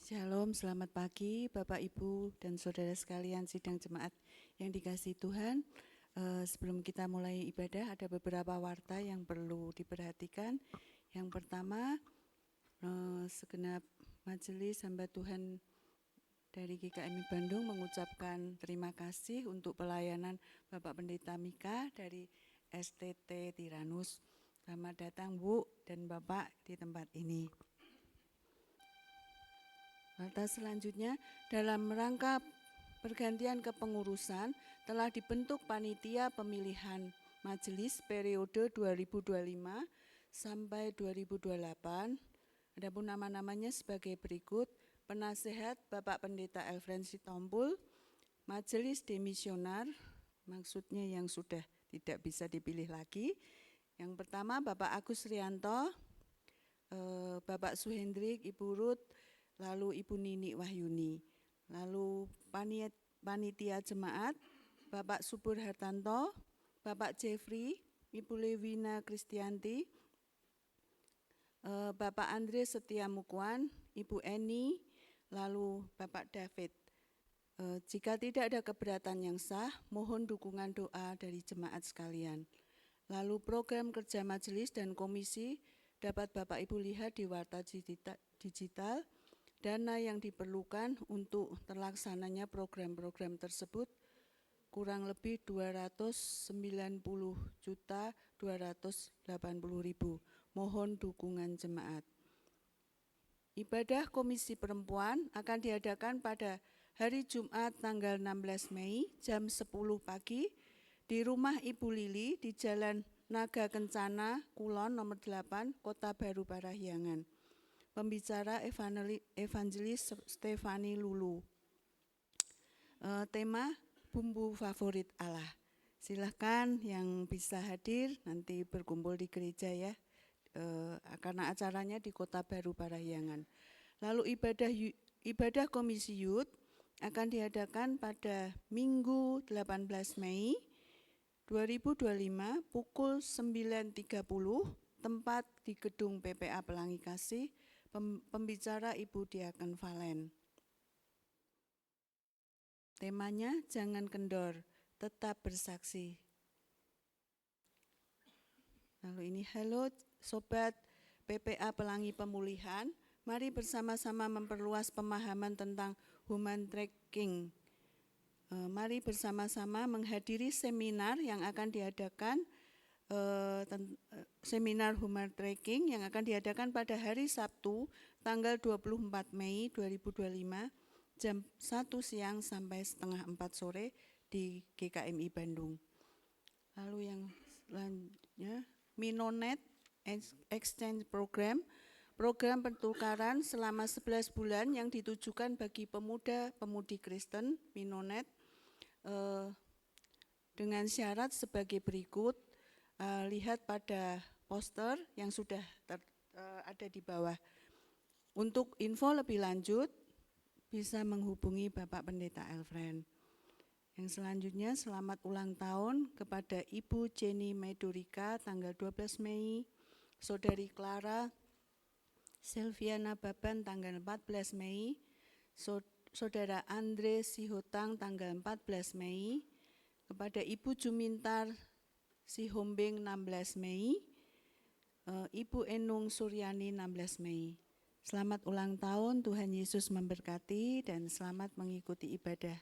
Shalom, selamat pagi Bapak Ibu dan Saudara sekalian sidang jemaat yang dikasihi Tuhan. Sebelum kita mulai ibadah ada beberapa warta yang perlu diperhatikan. Yang pertama, segenap majelis hamba Tuhan dari GKMI Bandung mengucapkan terima kasih untuk pelayanan Bapak Pendeta Mika dari STT Tiranus. Selamat datang Bu dan Bapak di tempat ini. Warta selanjutnya, dalam rangka pergantian kepengurusan telah dibentuk panitia pemilihan majelis periode 2025 sampai 2028. Adapun nama-namanya sebagai berikut: penasehat Bapak Pendeta Elfren Sitompul, majelis demisionar, maksudnya yang sudah tidak bisa dipilih lagi. Yang pertama Bapak Agus Rianto, Bapak Suhendrik, Ibu Ruth, lalu Ibu Nini Wahyuni, lalu panitia jemaat, Bapak Subur Hartanto, Bapak Jeffrey, Ibu Lewina Kristianti, Bapak Andre Setia Mukwan, Ibu Eni, lalu Bapak David. Jika tidak ada keberatan yang sah, mohon dukungan doa dari jemaat sekalian. Lalu program kerja majelis dan komisi dapat Bapak Ibu lihat di warta digital. Dana yang diperlukan untuk terlaksananya program-program tersebut kurang lebih 290.280.000. Mohon dukungan jemaat. Ibadah Komisi Perempuan akan diadakan pada hari Jumat tanggal 16 Mei jam 10 pagi di rumah Ibu Lili di Jalan Naga Kencana, Kulon nomor 8, Kota Baru Parahyangan. Pembicara Evangelis Stefani Lulu. Tema bumbu favorit Allah. Silahkan yang bisa hadir nanti berkumpul di gereja ya, karena acaranya di Kota Baru Parahyangan. Lalu ibadah Komisi Youth akan diadakan pada Minggu 18 Mei 2025 pukul 9.30, tempat di gedung PPA Pelangi Kasih. Pembicara Ibu Diaken Valen. Temanya jangan kendor, tetap bersaksi. Lalu ini, halo Sobat PPA Pelangi Pemulihan, mari bersama-sama memperluas pemahaman tentang human trafficking. Mari bersama-sama menghadiri seminar yang akan diadakan, seminar human trafficking yang akan diadakan pada hari Sabtu tanggal 24 Mei 2025 jam 1 siang sampai setengah 4 sore di GKMI Bandung. Lalu yang selanjutnya, Minonet Exchange Program, program pertukaran selama 11 bulan yang ditujukan bagi pemuda-pemudi Kristen Minonet, dengan syarat sebagai berikut. Lihat pada poster yang sudah ada di bawah. Untuk info lebih lanjut bisa menghubungi Bapak Pendeta Elfren. Yang selanjutnya, selamat ulang tahun kepada Ibu Jenny Medurika tanggal 12 Mei, Saudari Clara Silviana Baban tanggal 14 Mei, Saudara Andre Sihotang tanggal 14 Mei, kepada Ibu Jumintar Sihombing 16 Mei, Ibu Enung Suryani 16 Mei. Selamat ulang tahun, Tuhan Yesus memberkati dan selamat mengikuti ibadah.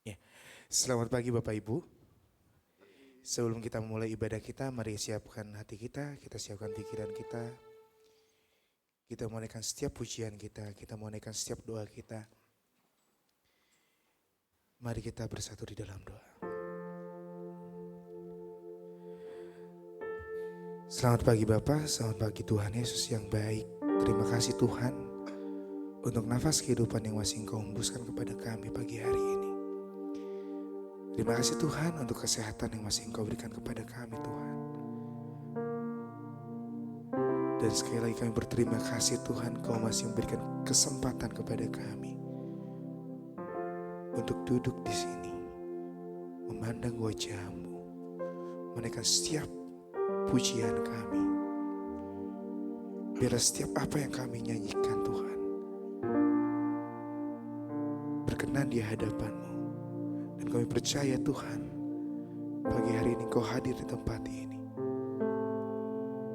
Ya. Selamat pagi Bapak Ibu. Sebelum kita memulai ibadah kita, mari siapkan hati kita siapkan pikiran kita. Kita menaikkan setiap pujian kita menaikkan setiap doa kita. Mari kita bersatu di dalam doa. Selamat pagi Bapak, selamat pagi Tuhan Yesus yang baik. Terima kasih Tuhan untuk nafas kehidupan yang masih Engkau hembuskan kepada kami pagi hari ini. Terima kasih Tuhan untuk kesehatan yang masih Engkau berikan kepada kami Tuhan. Dan sekali lagi kami berterima kasih Tuhan, Kau masih memberikan kesempatan kepada kami untuk duduk di sini, memandang wajah-Mu, menaikkan setiap pujian kami. Biarlah setiap apa yang kami nyanyikan Tuhan berkenan di hadapan-Mu. Dan kami percaya Tuhan, pagi hari ini Kau hadir di tempat ini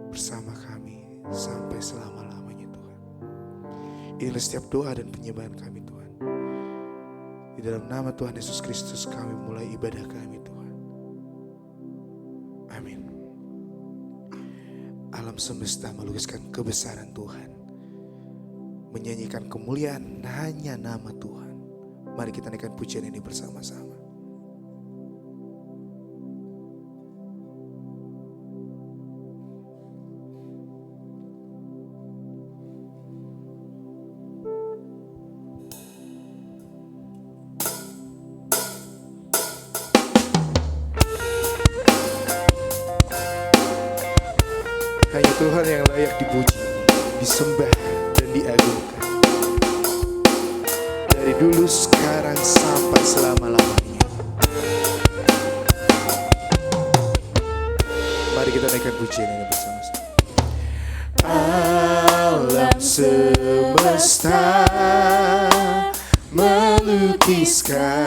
bersama kami sampai selama-lamanya Tuhan. Inilah setiap doa dan penyembahan kami Tuhan. Di dalam nama Tuhan Yesus Kristus kami mulai ibadah kami Tuhan. Amin. Alam semesta melukiskan kebesaran Tuhan, menyanyikan kemuliaan hanya nama Tuhan. Mari kita naikkan pujian ini bersama-sama. Hanya Tuhan yang layak dipuji, disembah dan diagungkan. Dari dulu, sekarang, sampai selama-lamanya. Mari kita naikkan pujian ini bersama-sama. Alam semesta melukiskan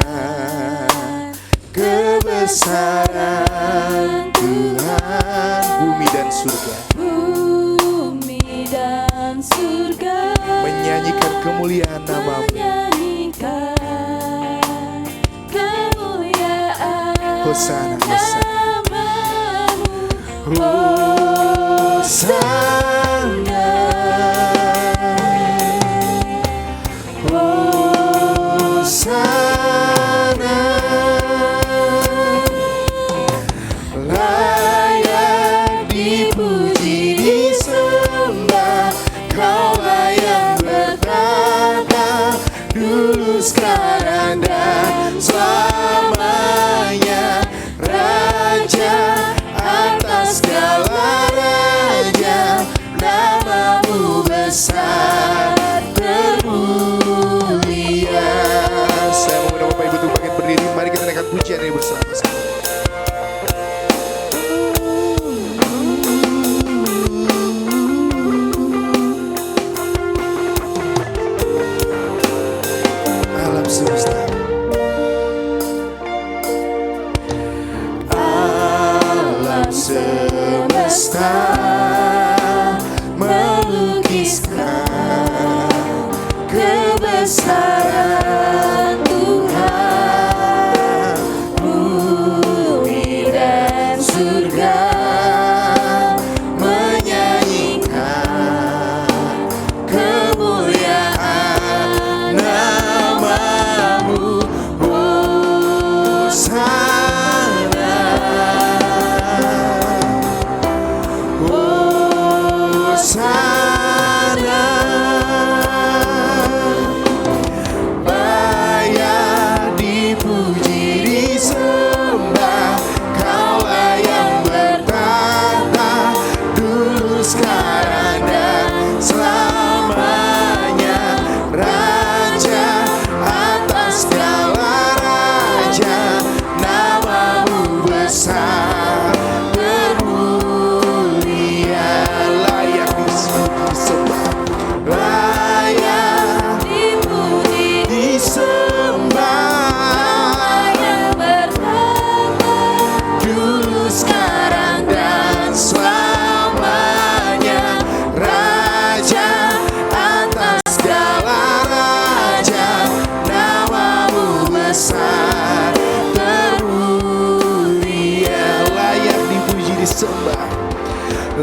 kebesaran Tuhan. Bumi dan surga menyanyikan kemuliaan nama-Mu. Hosana, Hosana, Hosana, Hosana. Layak dipuji, disembah, Kaulah yang bertata dulu, sekarang, dan selamanya. Raja atas segala raja, nama-Mu besar termulia. Saya mau Bapak Ibu untuk bangkit berdiri. Mari kita naikkan pujian ini bersama-sama. Alam semesta, alam semesta melukiskan kebesaran Tuhan. Bumi dan surga menyanyikan kemuliaan nama-Mu. Hosana, Hosana. Layak dipuji, disembah, Kaulah yang bertata dulu, sekarang, dan selamanya. Raja atas segala raja, nama-Mu besar termulia. Layak disembah, layak dipuji, disembah, dulu, sekarang, dan selamanya. Raja atas segala raja, nama-Mu besar termulia. Layak dipuji, disembah,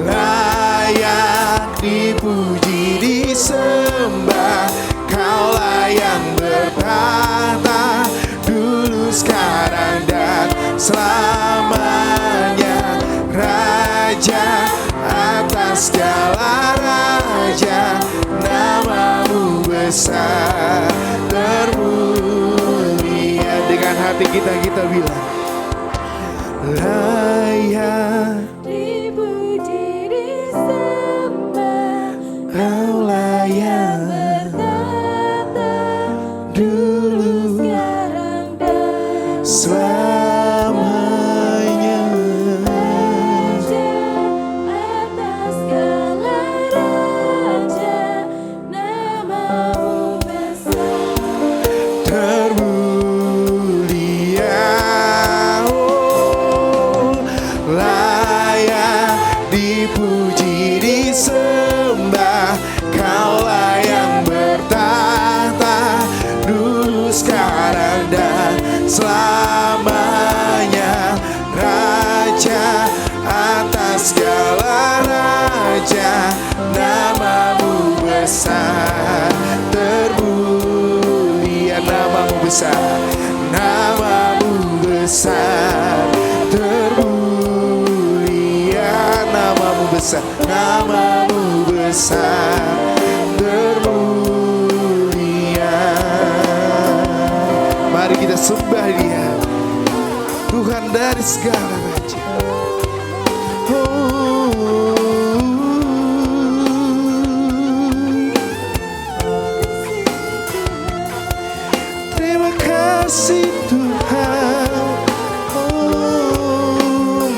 layak dipuji, disembah, Kaulah yang bertata dulu, sekarang, dan selamanya. Raja atas segala raja, nama-Mu besar termulia. Dengan hati kita bilang, layak dipuji, disembah, selamanya. Raja atas segala raja, namamu besar. Termulia, oh, layak dipuji disembah. Kaulah yang bertahta dulu, sekarang dan selamanya. Raja atas segala raja, namamu besar. Termulia, namamu besar, namamu besar. Termulia, namamu besar, namamu besar. Termulia. Mari kita sembah Dia, Tuhan dari segala raja. Terima kasih Tuhan.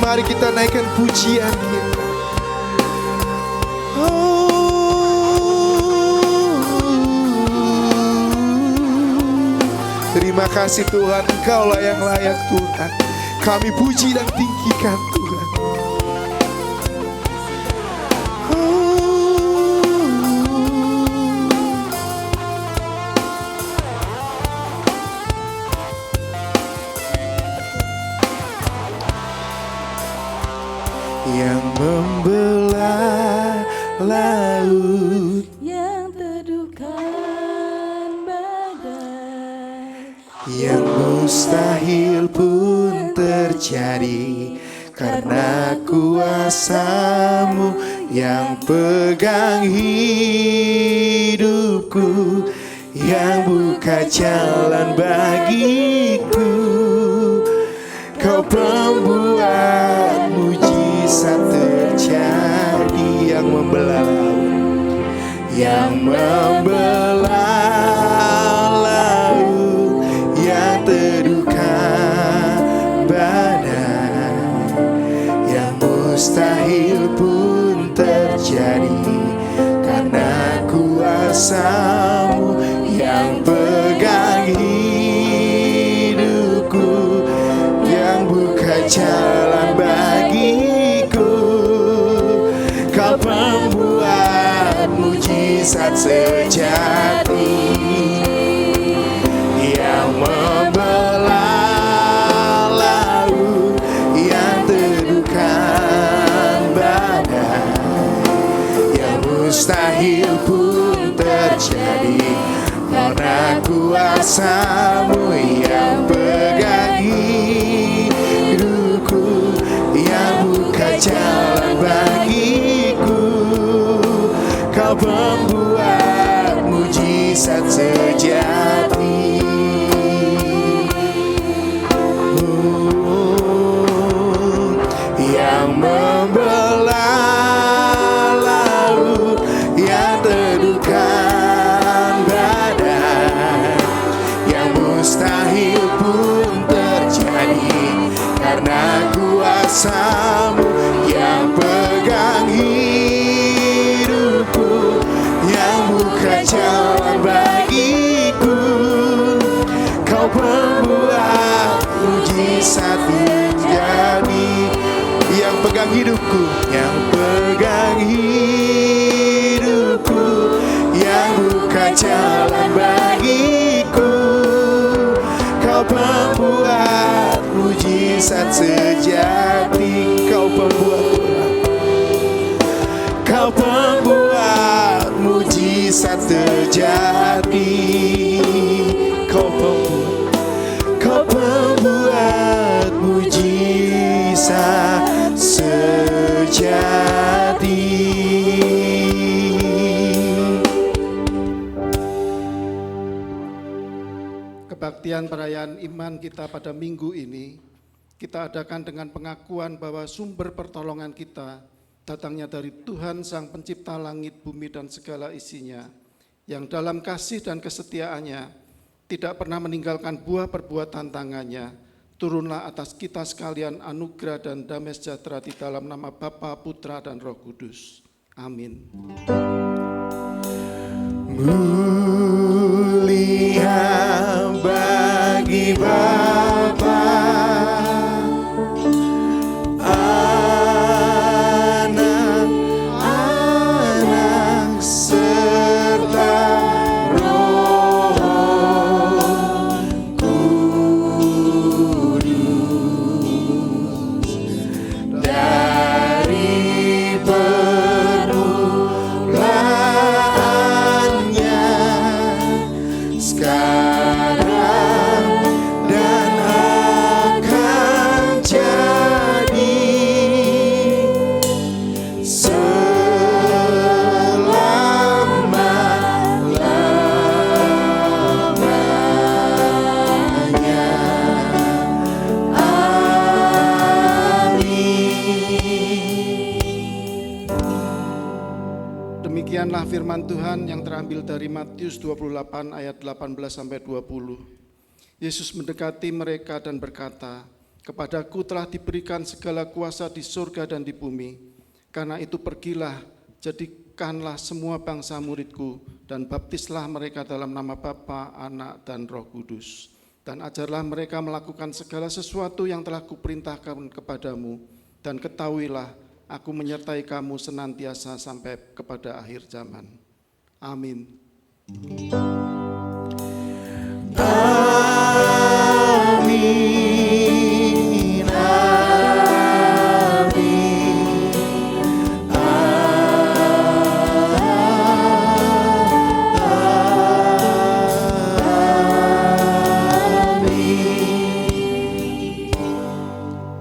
Mari kita naikkan pujian kita. Terima kasih Tuhan, Engkaulah yang layak Tuhan. Kami puji dan tinggikan Tuhan. Yang membelah laut, Yang teduhkan badai, yang mustahil pun terjadi karena kuasa-Mu yang pegang hidupku, yang buka jalan bagiku. Kau pembuat mujizat terjadi, yang membelah laut, yang membelah laut, yang teduhkan badai, yang mustahil pun terjadi karena kuasa-Mu yang pegang hidupku, yang buka jalan bagiku. Kau pembuat mujizat sejati, yang membelah laut, yang teduhkan badai, yang mustahil pun terjadi karena kuasa-Mu yang pegang hidupku, yang buka jalan bagiku. Kau pembuat mujizat sejati. Yang membelah laut, yang teduhkan badai, yang mustahil pun terjadi karena kuasa-Mu yang pegang hidupku, yang buka jalan bagiku. Kau pembuat mujizat terjadi, yang pegang hidupku, yang pegang hidupku, yang buka jalan bagiku. Kau pembuat mujizat sejati. Kau pembuat, Kau pembuat mujizat terjadi. Kau pembuat mujizat sejati. Kebaktian perayaan iman kita pada minggu ini kita adakan dengan pengakuan bahwa sumber pertolongan kita datangnya dari Tuhan Sang Pencipta langit, bumi, dan segala isinya, yang dalam kasih dan kesetiaannya tidak pernah meninggalkan buah perbuatan tangannya, turunlah atas kita sekalian anugerah dan damai sejahtera di dalam nama Bapa, Putra, dan Roh Kudus. Amin. Mulia bagi Bapa, Anak serta Roh Kudus, dari permulaannya sekarang dan akan jadi selama-lamanya. Demikianlah firman Tuhan yang terambil dari Matius 28 ayat 18-20. Yesus mendekati mereka dan berkata, "Kepadaku telah diberikan segala kuasa di surga dan di bumi. Karena itu pergilah, jadikanlah semua bangsa muridku, dan baptislah mereka dalam nama Bapa, Anak, dan Roh Kudus. Dan ajarlah mereka melakukan segala sesuatu yang telah kuperintahkan kepadamu. Dan ketahuilah, aku menyertai kamu senantiasa sampai kepada akhir zaman." Amin. Amin, amin, amin.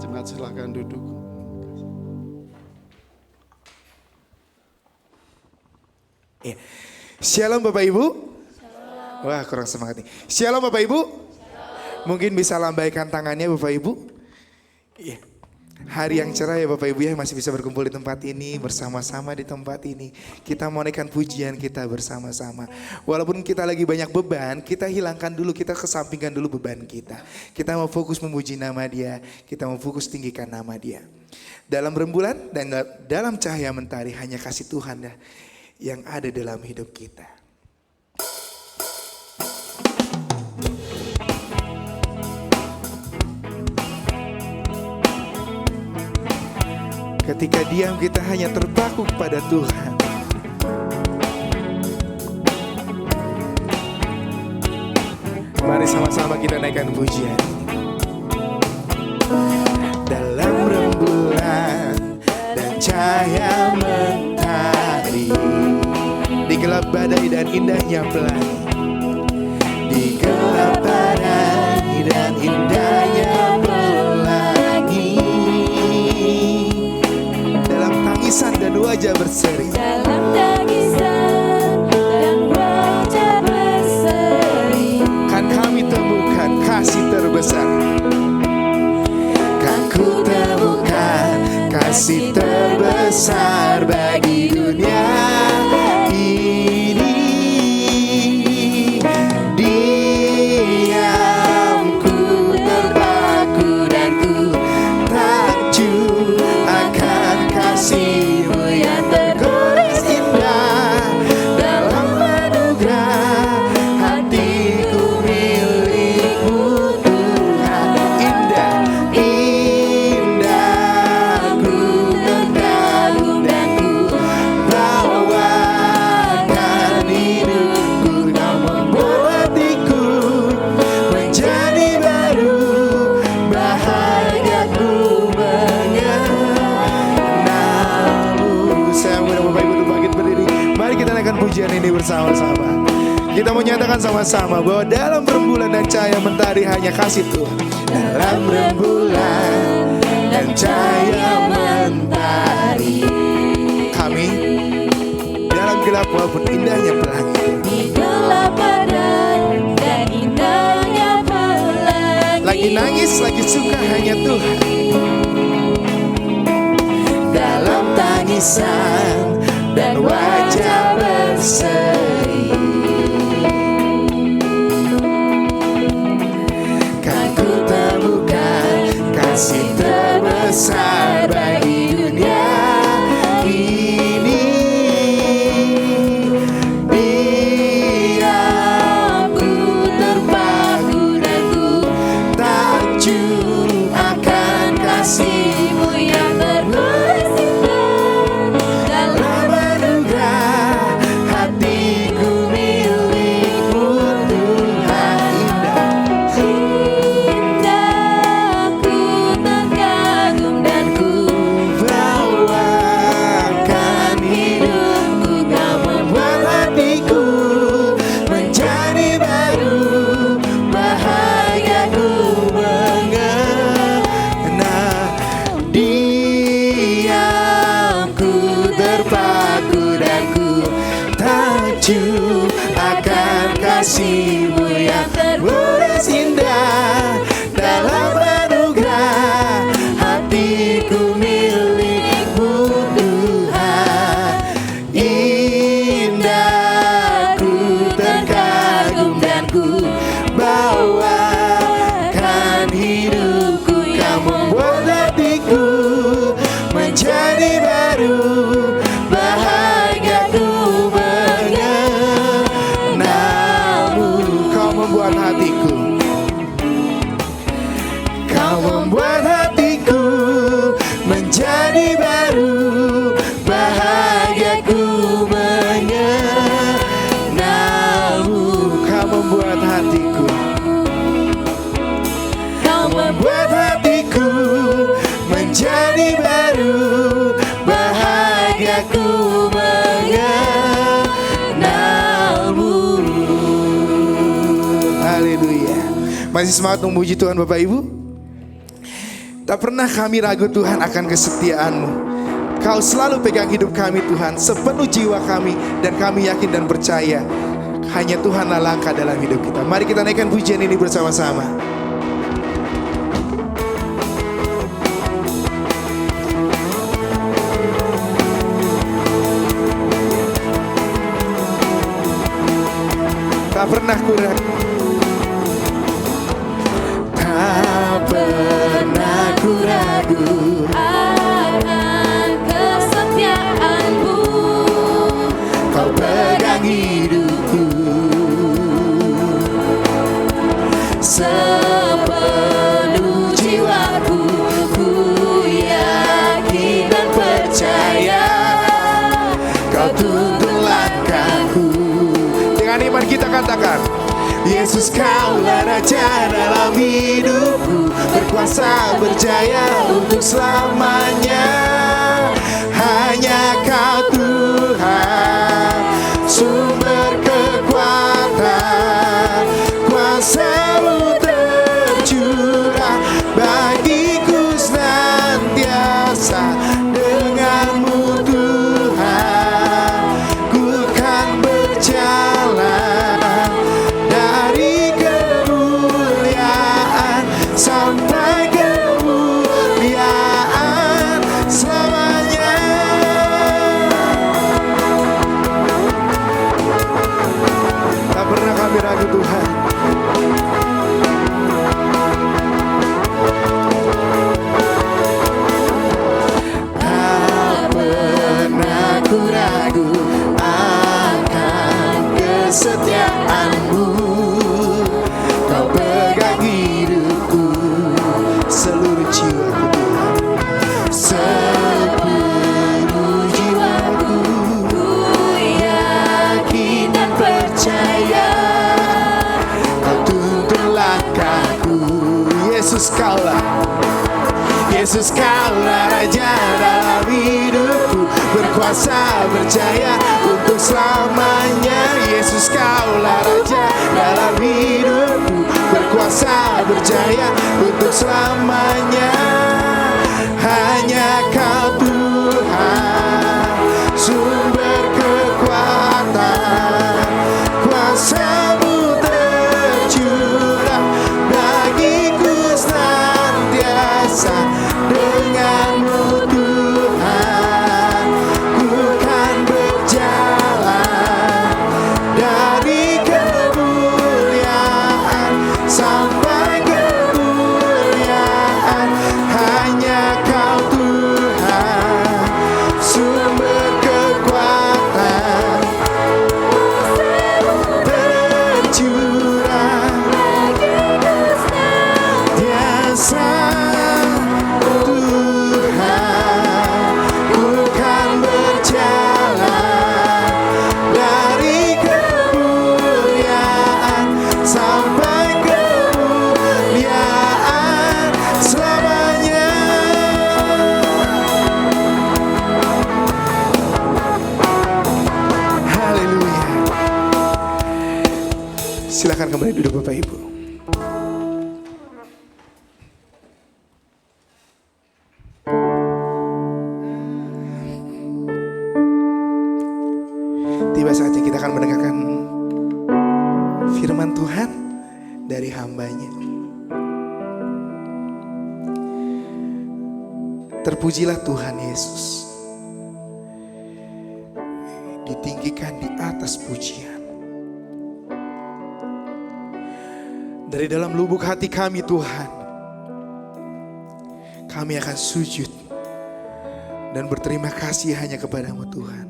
Jemaat silakan duduk. Ya. Shalom Bapak Ibu. Wah, kurang semangat nih. Shalom Bapak Ibu. Mungkin bisa lambaikan tangannya Bapak Ibu. Iya. Hari yang cerah ya Bapak Ibu ya, masih bisa berkumpul di tempat ini, bersama-sama di tempat ini. Kita mau naikkan pujian kita bersama-sama. Walaupun kita lagi banyak beban, kita hilangkan dulu, kita kesampingkan dulu beban kita. Kita mau fokus memuji nama Dia, kita mau fokus tinggikan nama Dia. Dalam rembulan dan dalam cahaya mentari hanya kasih Tuhan ya yang ada dalam hidup kita. Ketika diam kita hanya terpaku kepada Tuhan. Mari sama-sama kita naikkan pujian. Dalam rembulan dan cahaya mentari, di gelap badai dan indahnya pelangi, di gelap badai dan indahnya pelangi, dalam tangisan dan wajah berseri, Dalam tangisan dan wajah berseri, kan kami temukan kasih terbesar. Kan ku temukan kasih terbesar bagi dunia ini. Diamku terpaku dan ku takjub akan kasih-Mu yang tergores indah. Dalam anugerah hatiku milik-Mu Tuhan. Indah, indah ku terkagum dan ku bawakan hidupku dan membuat hatiku menjadi baru. Bahagia ku mengenalmu. Saya mengundang Bapak Ibu untuk bangkit berdiri. Mari kita naikkan pujian ini bersama-sama. Kita menyatakan sama-sama bahwa dalam rembulan dan cahaya mentari hanya kasih Tuhan. Dalam rembulan dan cahaya mentari, kami dalam gelap walaupun indahnya pelangi. di gelap badai dan indahnya pelangi. Lagi nangis, lagi suka hanya Tuhan. Dalam tangisan dan wajah berseri, kan ku temukan akan kasih-Mu yang terbersih dalam anugerah. Hatiku milik-Mu Tuhan. Indah, ku terkagum dan ku bawakan hidupku, Kau membuat hatiku menjadi baru, bahagia ku mengenal diamku, terpaku dan ku takjub akan kasih-Mu yang terberes indah dalam anugerah. Hatiku milik-Mu Tuhan. Indah, ku terkagum dan ku bawakan hidupku, Kau membuat hatiku menjadi baru, bahagia ku mengenal-Mu. Kau membuat hatiku, Kau membuat hatiku menjadi baru, bahagia ku mengenal-Mu. Kau membuat hatiku, Kau membuat hatiku menjadi baru, bahagia ku mengenal-Mu. Haleluya. Masih semangat memuji Tuhan Bapak Ibu? Tak pernah kami ragu Tuhan akan kesetiaan-Mu. Kau selalu pegang hidup kami Tuhan, sepenuh jiwa kami, dan kami yakin dan percaya hanya Tuhanlah langkah dalam hidup kita. Mari kita naikkan pujian ini bersama-sama. Tak pernah ku ragu, tak pernah ku ragu akan kesetiaan-Mu. Kau pegang hidupku Sepenuh jiwaku, ku yakin dan percaya. Kau tuntun langkahku. Dengan iman kita katakan, Yesus Kaulah Raja dalam hidupku, berkuasa berjaya untuk selamanya. Hanya Kau Tuhan, sumber kekuatan, kuasa-Mu tercurah bagiku senantiasa. Dengan-Mu Tuhan, ku kan berjalan dari kemuliaan sampai kemuliaan selamanya. Tak pernah kami ragu Tuhan. Tak pernah ku ragu akan kesetiaan-Mu. Kau pegang hidupku, seluruh jiwaku Tuhan, sepenuh jiwaku, Ku yakin dan percaya. Kau tuntun langkahku. Yesus Kaulah, Yesus Kaulah Raja dalam hidupku, berkuasa berjaya untuk selamanya. Yesus Kaulah Raja dalam hidupku, berkuasa berjaya untuk selamanya. Hanya Kau Tuhan, sumber kekuatan, kuasa-Mu tercurah bagiku senantiasa. Dengan-Mu Tuhan, ku kan berjalan dari kemuliaan sampai kemuliaan. kembali duduk Bapak Ibu. Tiba saatnya kita akan mendengarkan firman Tuhan dari hamba-Nya. Terpujilah Tuhan Yesus, ditinggikan di atas pujian. Dari dalam lubuk hati kami Tuhan, kami akan sujud dan berterima kasih hanya kepadamu Tuhan.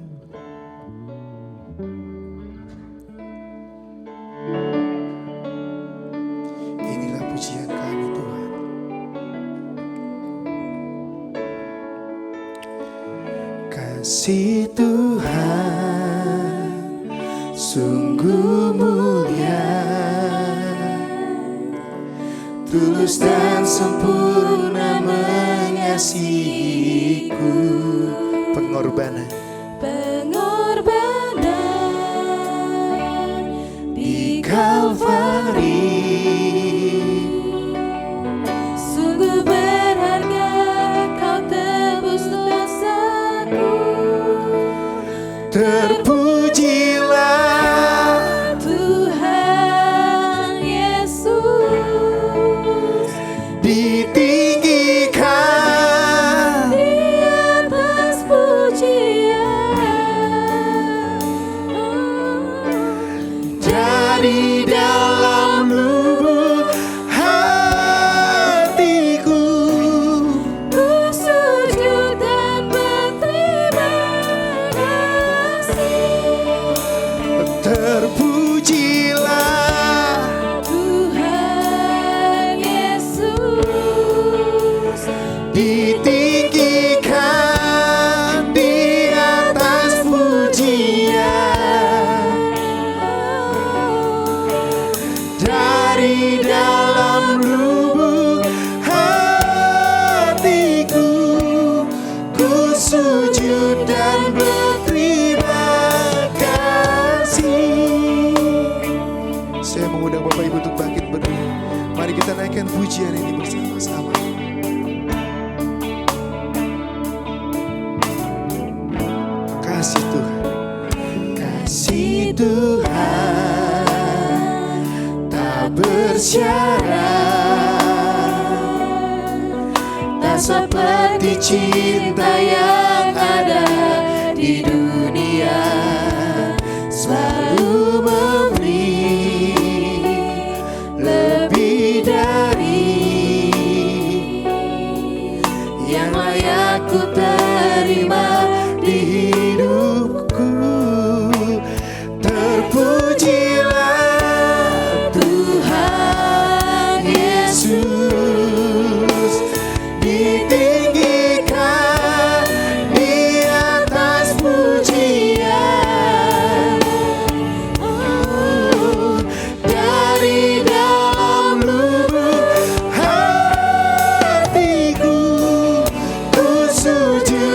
Inilah pujian kami Tuhan. Kasih Tuhan sungguh mulia, tulus dan sempurna mengasihiku. Pengorbanan di Kalvari Sungguh berharga, kau tebus dosaku. terpujilah Tuhan Yesus, ditinggikan di atas pujian. dari dalam lubuk hatiku. Ku sujud dan berterima kasih. Terpujilah Tuhan Yesus, ditinggikan di atas pujian dari dalam lubuk hatiku. Ku sujud dan berterima kasih. Saya mengundang Bapak Ibu untuk bangkit berdiri. Mari kita naikkan pujian ini bersama-sama. Kasih Tuhan, kasih Tuhan tak bersyarat, tak seperti cinta yang ada di dunia, selalu memberi lebih dari yang layak ku terima di hidupku. Terpujilah Tuhan Yesus, ditinggikan di atas pujian. Dari dalam lubuk hatiku, ku sujud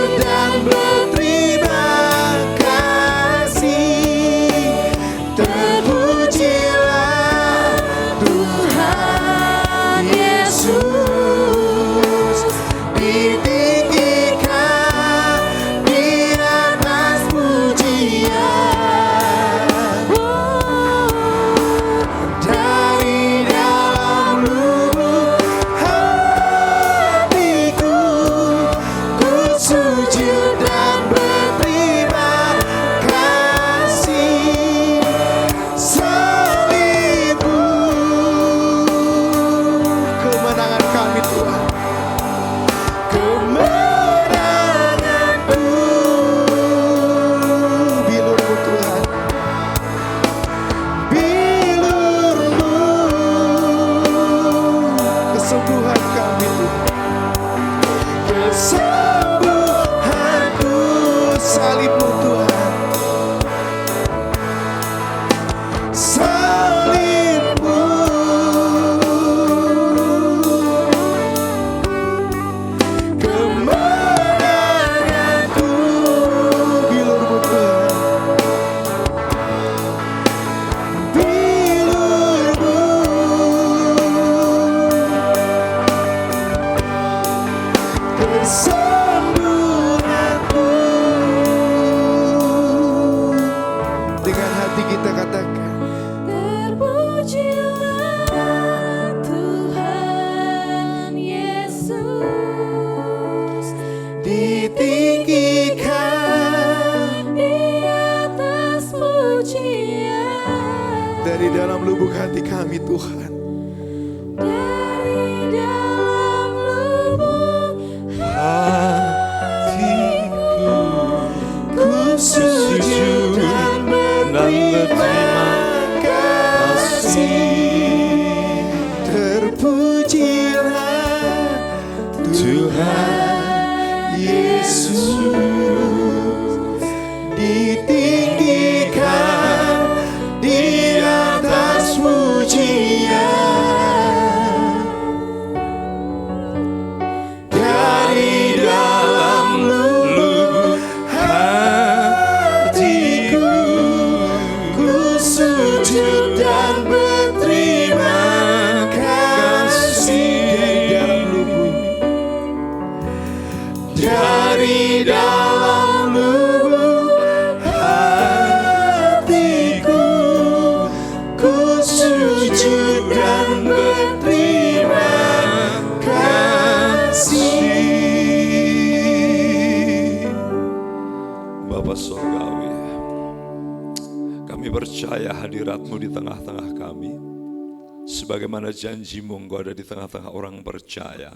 Sembuhanku. Dengan hati kita katakan, Terpujilah Tuhan Yesus, ditinggikan di atas pujian, dari dalam lubuk hati kami Tuhan. dari dalam lubuk Hatiku ku sujud dan berterima kasih. Terpujilah Tuhan Yesus, ditinggikan di atas pujian, dari dalam lubuk hatiku ku sujud dan berterima kasih. Dari dalam lubuk hatiku ku sujud dan berterima kasih. Bapa Surgawi, kami percaya hadirat-Mu di tengah-tengah kami. Sebagaimana janji-Mu Engkau ada di tengah-tengah orang percaya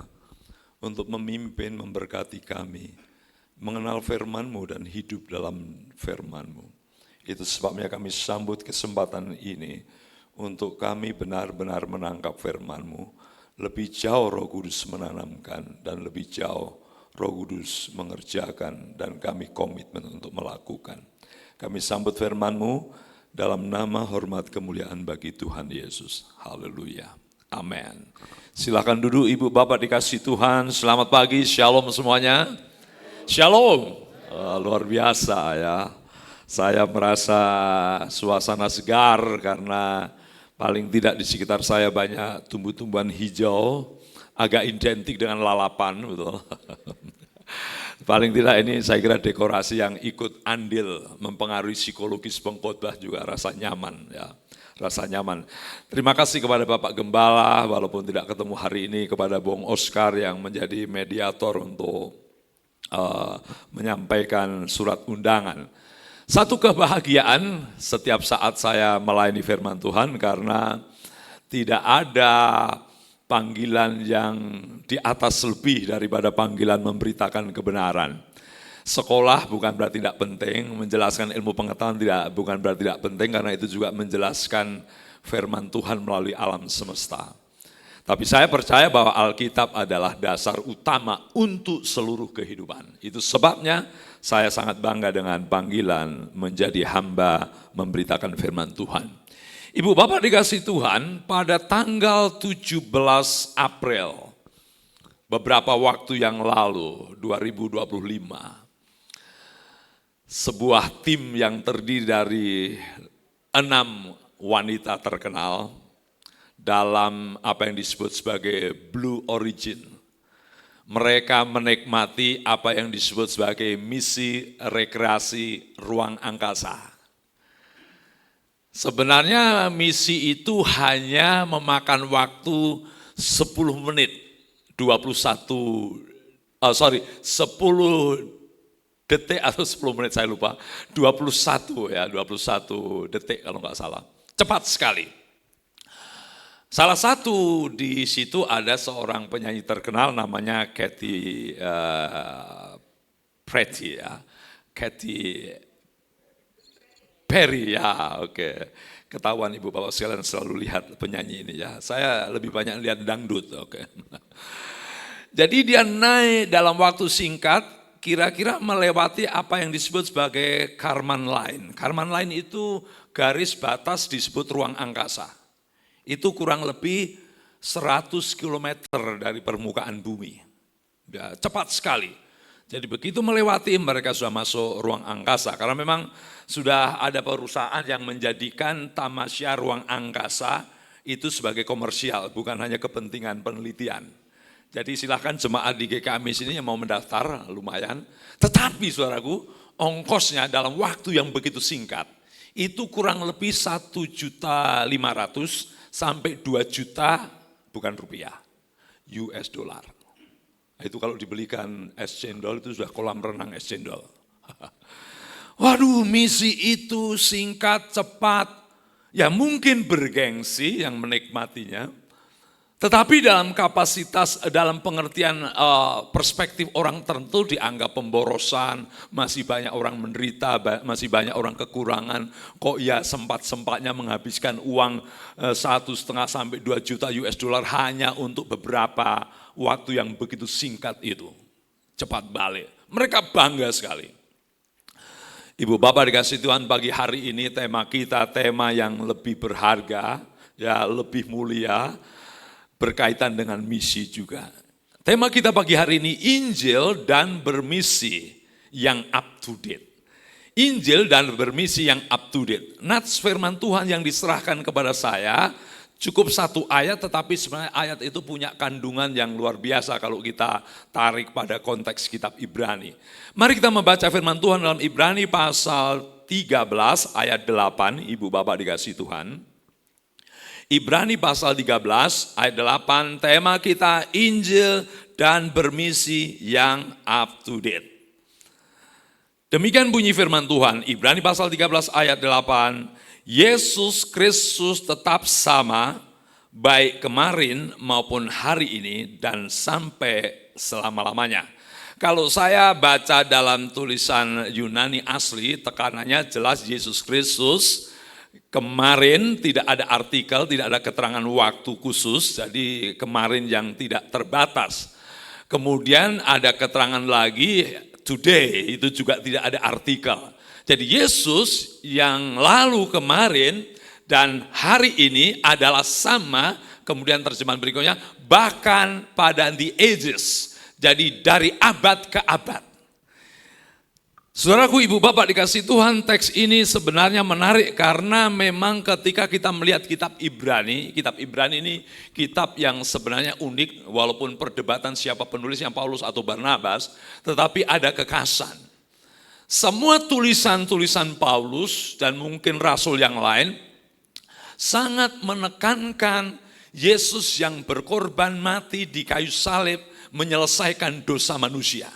untuk memimpin, memberkati kami, mengenal firman-Mu dan hidup dalam firman-Mu. Itu sebabnya kami sambut kesempatan ini untuk kami benar-benar menangkap firman-Mu. Lebih jauh Roh Kudus menanamkan dan lebih jauh Roh Kudus mengerjakan dan kami komitmen untuk melakukan. Kami sambut firman-Mu dalam nama hormat kemuliaan bagi Tuhan Yesus. Haleluya. Amin. Silakan duduk Ibu Bapak dikasih Tuhan. Selamat pagi, shalom semuanya. Shalom. Luar biasa ya. Saya merasa suasana segar karena paling tidak di sekitar saya banyak tumbuh-tumbuhan hijau, agak identik dengan lalapan, betul. Paling tidak ini saya kira dekorasi yang ikut andil mempengaruhi psikologis pengkhotbah juga rasa nyaman ya. Rasa nyaman. Terima kasih kepada Bapak Gembala, walaupun tidak ketemu hari ini, kepada Bung Oscar yang menjadi mediator untuk menyampaikan surat undangan. Satu kebahagiaan setiap saat saya melayani firman Tuhan karena tidak ada panggilan yang di atas lebih daripada panggilan memberitakan kebenaran. Sekolah bukan berarti tidak penting, menjelaskan ilmu pengetahuan bukan berarti tidak penting, karena itu juga menjelaskan firman Tuhan melalui alam semesta. Tapi saya percaya bahwa Alkitab adalah dasar utama untuk seluruh kehidupan. Itu sebabnya saya sangat bangga dengan panggilan menjadi hamba memberitakan firman Tuhan. Ibu Bapak dikasih Tuhan, pada tanggal 17 April, beberapa waktu yang lalu, 2025, sebuah tim yang terdiri dari 6 wanita terkenal dalam apa yang disebut sebagai Blue Origin. Mereka menikmati apa yang disebut sebagai misi rekreasi ruang angkasa. Sebenarnya misi itu hanya memakan waktu 10 menit, 10 detik atau 10 menit saya lupa, 21 detik kalau nggak salah. Cepat sekali. Salah satu di situ ada seorang penyanyi terkenal namanya Katy Perry ya, oke. Ketahuan Ibu Bapak sekalian selalu lihat penyanyi ini ya. Saya lebih banyak lihat dangdut, oke. Jadi dia naik dalam waktu singkat, kira-kira melewati apa yang disebut sebagai Kármán Line. Kármán Line itu garis batas disebut ruang angkasa. Itu kurang lebih 100 km dari permukaan bumi. Ya, cepat sekali. Jadi begitu melewati mereka sudah masuk ruang angkasa. Karena memang sudah ada perusahaan yang menjadikan tamasya ruang angkasa itu sebagai komersial, bukan hanya kepentingan penelitian. Jadi silahkan jemaat di GKM sini yang mau mendaftar, lumayan. Tetapi saudaraku, ongkosnya dalam waktu yang begitu singkat, itu kurang lebih 1.500.000 sampai 2 juta, bukan rupiah, US dollar. Itu kalau dibelikan es cendol itu sudah kolam renang es cendol. Waduh, misi itu singkat, cepat, ya mungkin bergengsi yang menikmatinya, tetapi dalam kapasitas, dalam pengertian perspektif orang tertentu dianggap pemborosan, masih banyak orang menderita, masih banyak orang kekurangan, kok ya sempat-sempatnya menghabiskan uang 1,5 sampai 2 juta US dollar hanya untuk beberapa waktu yang begitu singkat itu. Cepat balik, mereka bangga sekali. Ibu Bapak dikasih Tuhan, pagi hari ini tema kita tema yang lebih berharga, ya lebih mulia, berkaitan dengan misi juga. Tema kita pagi hari ini Injil dan bermisi yang up to date. Injil dan bermisi yang up to date. Nats firman Tuhan yang diserahkan kepada saya cukup 1 ayat, tetapi sebenarnya ayat itu punya kandungan yang luar biasa kalau kita tarik pada konteks kitab Ibrani. Mari kita membaca firman Tuhan dalam Ibrani pasal 13 ayat 8, Ibu Bapak dikasih Tuhan. Ibrani pasal 13 ayat 8, tema kita Injil dan bermisi yang up to date. Demikian bunyi firman Tuhan, Ibrani pasal 13 ayat 8, Yesus Kristus tetap sama, baik kemarin maupun hari ini dan sampai selama-lamanya. Kalau saya baca dalam tulisan Yunani asli, tekanannya jelas Yesus Kristus. Kemarin tidak ada artikel, tidak ada keterangan waktu khusus, jadi kemarin yang tidak terbatas. Kemudian ada keterangan lagi, today, itu juga tidak ada artikel. Jadi Yesus yang lalu kemarin dan hari ini adalah sama, kemudian terjemahan berikutnya, bahkan pada the ages, jadi dari abad ke abad. Saudaraku, Ibu Bapak dikasih Tuhan, teks ini sebenarnya menarik karena memang ketika kita melihat kitab Ibrani ini kitab yang sebenarnya unik, walaupun perdebatan siapa penulisnya, Paulus atau Barnabas, tetapi ada kekhasan. Semua tulisan-tulisan Paulus dan mungkin rasul yang lain sangat menekankan Yesus yang berkorban mati di kayu salib menyelesaikan dosa manusia.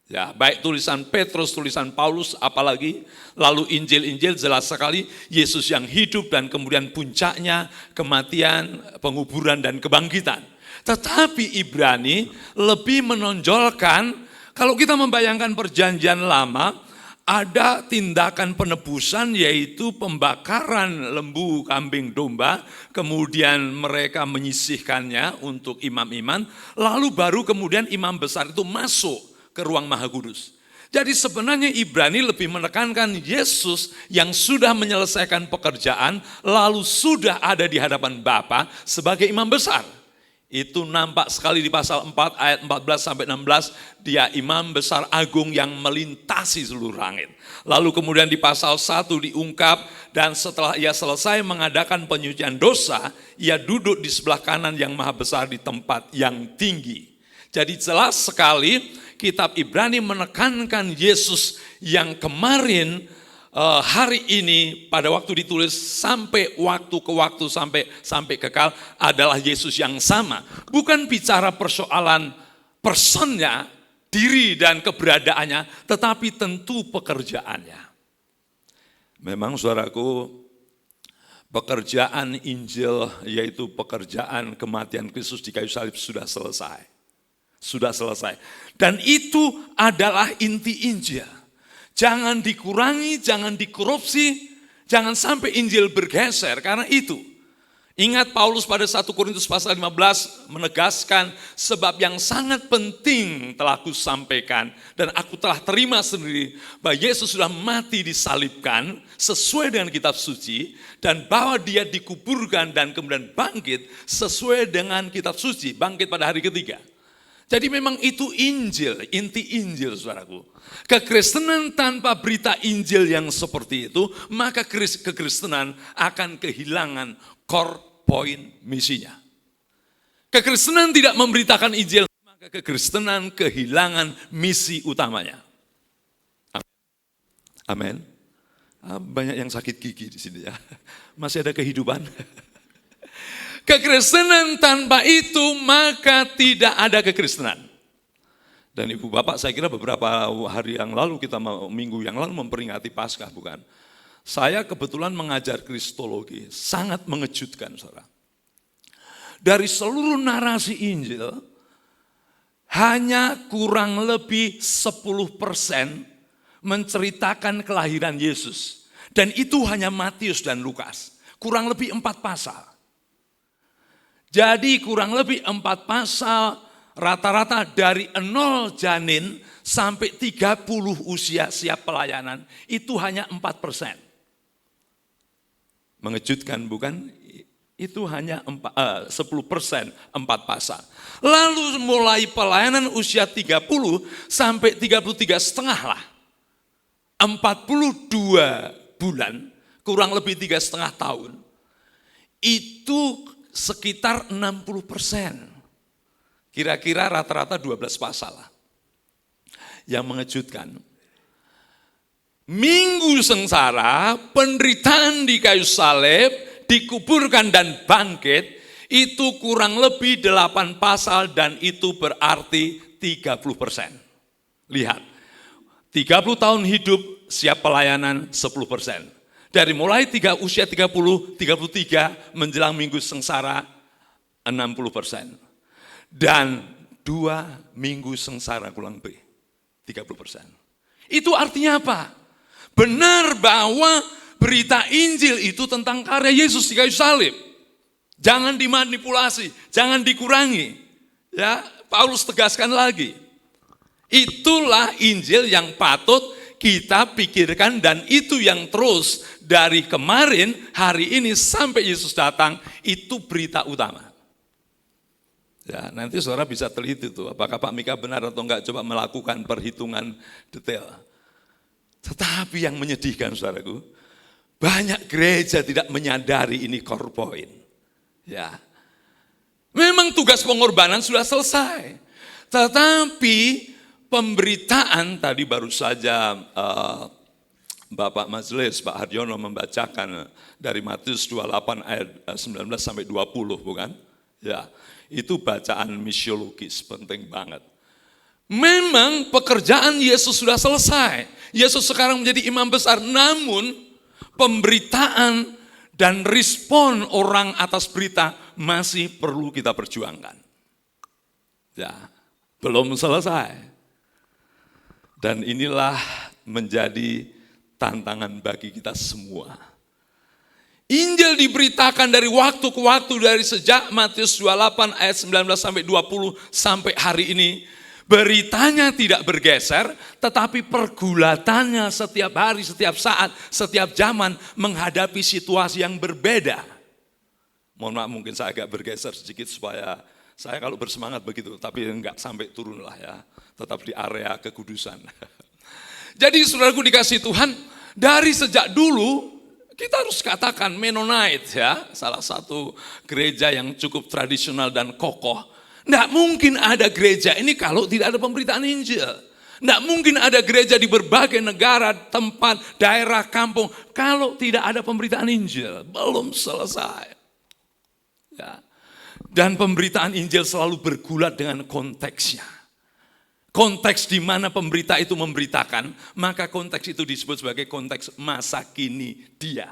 Ya, baik tulisan Petrus, tulisan Paulus, apalagi lalu Injil-Injil jelas sekali Yesus yang hidup dan kemudian puncaknya kematian, penguburan dan kebangkitan. Tetapi Ibrani lebih menonjolkan, kalau kita membayangkan perjanjian lama, ada tindakan penebusan yaitu pembakaran lembu, kambing, domba, kemudian mereka menyisihkannya untuk imam-imam, lalu baru kemudian imam besar itu masuk ke ruang Maha Kudus. Jadi sebenarnya Ibrani lebih menekankan Yesus yang sudah menyelesaikan pekerjaan, lalu sudah ada di hadapan Bapa sebagai imam besar. Itu nampak sekali di pasal 4 ayat 14 sampai 16, dia imam besar agung yang melintasi seluruh langit. Lalu kemudian di pasal 1 diungkap, dan setelah ia selesai mengadakan penyucian dosa, ia duduk di sebelah kanan yang maha besar di tempat yang tinggi. Jadi jelas sekali kitab Ibrani menekankan Yesus yang kemarin, hari ini, pada waktu ditulis sampai waktu ke waktu, sampai kekal adalah Yesus yang sama. Bukan bicara persoalan personnya, diri dan keberadaannya, tetapi tentu pekerjaannya. Memang saudaraku, pekerjaan Injil yaitu pekerjaan kematian Kristus di kayu salib sudah selesai. Sudah selesai. Dan itu adalah inti Injil. Jangan dikurangi, jangan dikorupsi, jangan sampai Injil bergeser karena itu. Ingat Paulus pada 1 Korintus pasal 15 menegaskan, sebab yang sangat penting telah aku sampaikan dan aku telah terima sendiri bahwa Yesus sudah mati disalibkan sesuai dengan kitab suci dan bahwa dia dikuburkan dan kemudian bangkit sesuai dengan kitab suci, bangkit pada hari ketiga. Jadi memang itu Injil, inti Injil saudaraku. Kekristenan tanpa berita Injil yang seperti itu, maka kekristenan akan kehilangan core point misinya. Kekristenan tidak memberitakan Injil, maka kekristenan kehilangan misi utamanya. Amin. Banyak yang sakit gigi di sini ya. Masih ada kehidupan. Kekristenan tanpa itu maka tidak ada kekristenan. Dan Ibu Bapak, saya kira beberapa hari yang lalu, minggu yang lalu memperingati Paskah, bukan? Saya kebetulan mengajar Kristologi, sangat mengejutkan, saudara. Dari seluruh narasi Injil, hanya kurang lebih 10% menceritakan kelahiran Yesus. Dan itu hanya Matius dan Lukas, kurang lebih 4 pasal. Jadi kurang lebih 4 pasal, rata-rata dari 0 janin sampai 30 usia siap pelayanan, itu hanya 4%. Mengejutkan bukan? Itu hanya 10%, 4 pasal. Lalu mulai pelayanan usia 30 sampai 33 setengah lah. 42 bulan, kurang lebih 3,5 tahun. Itu sekitar 60%. Kira-kira rata-rata 12 pasal lah. Yang mengejutkan, Minggu sengsara, penderitaan di kayu salib, dikuburkan dan bangkit, itu kurang lebih 8 pasal dan itu berarti 30%. Lihat, 30 tahun hidup, siap pelayanan 10%. Dari mulai usia 30, 33, menjelang minggu sengsara 60%. Dan 2 minggu sengsara kurang lebih 30%. Itu artinya apa? Benar bahwa berita Injil itu tentang karya Yesus di kayu salib. Jangan dimanipulasi, jangan dikurangi. Ya, Paulus tegaskan lagi. Itulah Injil yang patut kita pikirkan dan itu yang terus dari kemarin, hari ini sampai Yesus datang, itu berita utama. Ya, nanti saudara bisa teliti tuh, apakah Pak Mika benar atau enggak, coba melakukan perhitungan detail. Tetapi yang menyedihkan saudaraku, banyak gereja tidak menyadari ini core point. Ya, memang tugas pengorbanan sudah selesai, tetapi pemberitaan tadi baru saja Bapak Majelis, Pak Haryono membacakan dari Matius 28 ayat 19 sampai 20, bukan? Ya, itu bacaan misiologis, penting banget. Memang pekerjaan Yesus sudah selesai. Yesus sekarang menjadi imam besar, namun pemberitaan dan respon orang atas berita masih perlu kita perjuangkan. Ya, belum selesai. Dan inilah menjadi tantangan bagi kita semua. Injil diberitakan dari waktu ke waktu, dari sejak Matius 28 ayat 19 sampai 20 sampai hari ini. Beritanya tidak bergeser, tetapi pergulatannya setiap hari, setiap saat, setiap zaman menghadapi situasi yang berbeda. Mohon maaf, mungkin saya agak bergeser sedikit supaya saya kalau bersemangat begitu, tapi enggak sampai turun lah ya, tetap di area kekudusan. Jadi saudaraku dikasih Tuhan, dari sejak dulu kita harus katakan Mennonite ya, salah satu gereja yang cukup tradisional dan kokoh. Nggak mungkin ada gereja ini kalau tidak ada pemberitaan Injil. Nggak mungkin ada gereja di berbagai negara, tempat, daerah, kampung, kalau tidak ada pemberitaan Injil. Belum selesai. Ya. Dan pemberitaan Injil selalu bergulat dengan konteksnya. Konteks di mana pemberita itu memberitakan, maka konteks itu disebut sebagai konteks masa kini dia.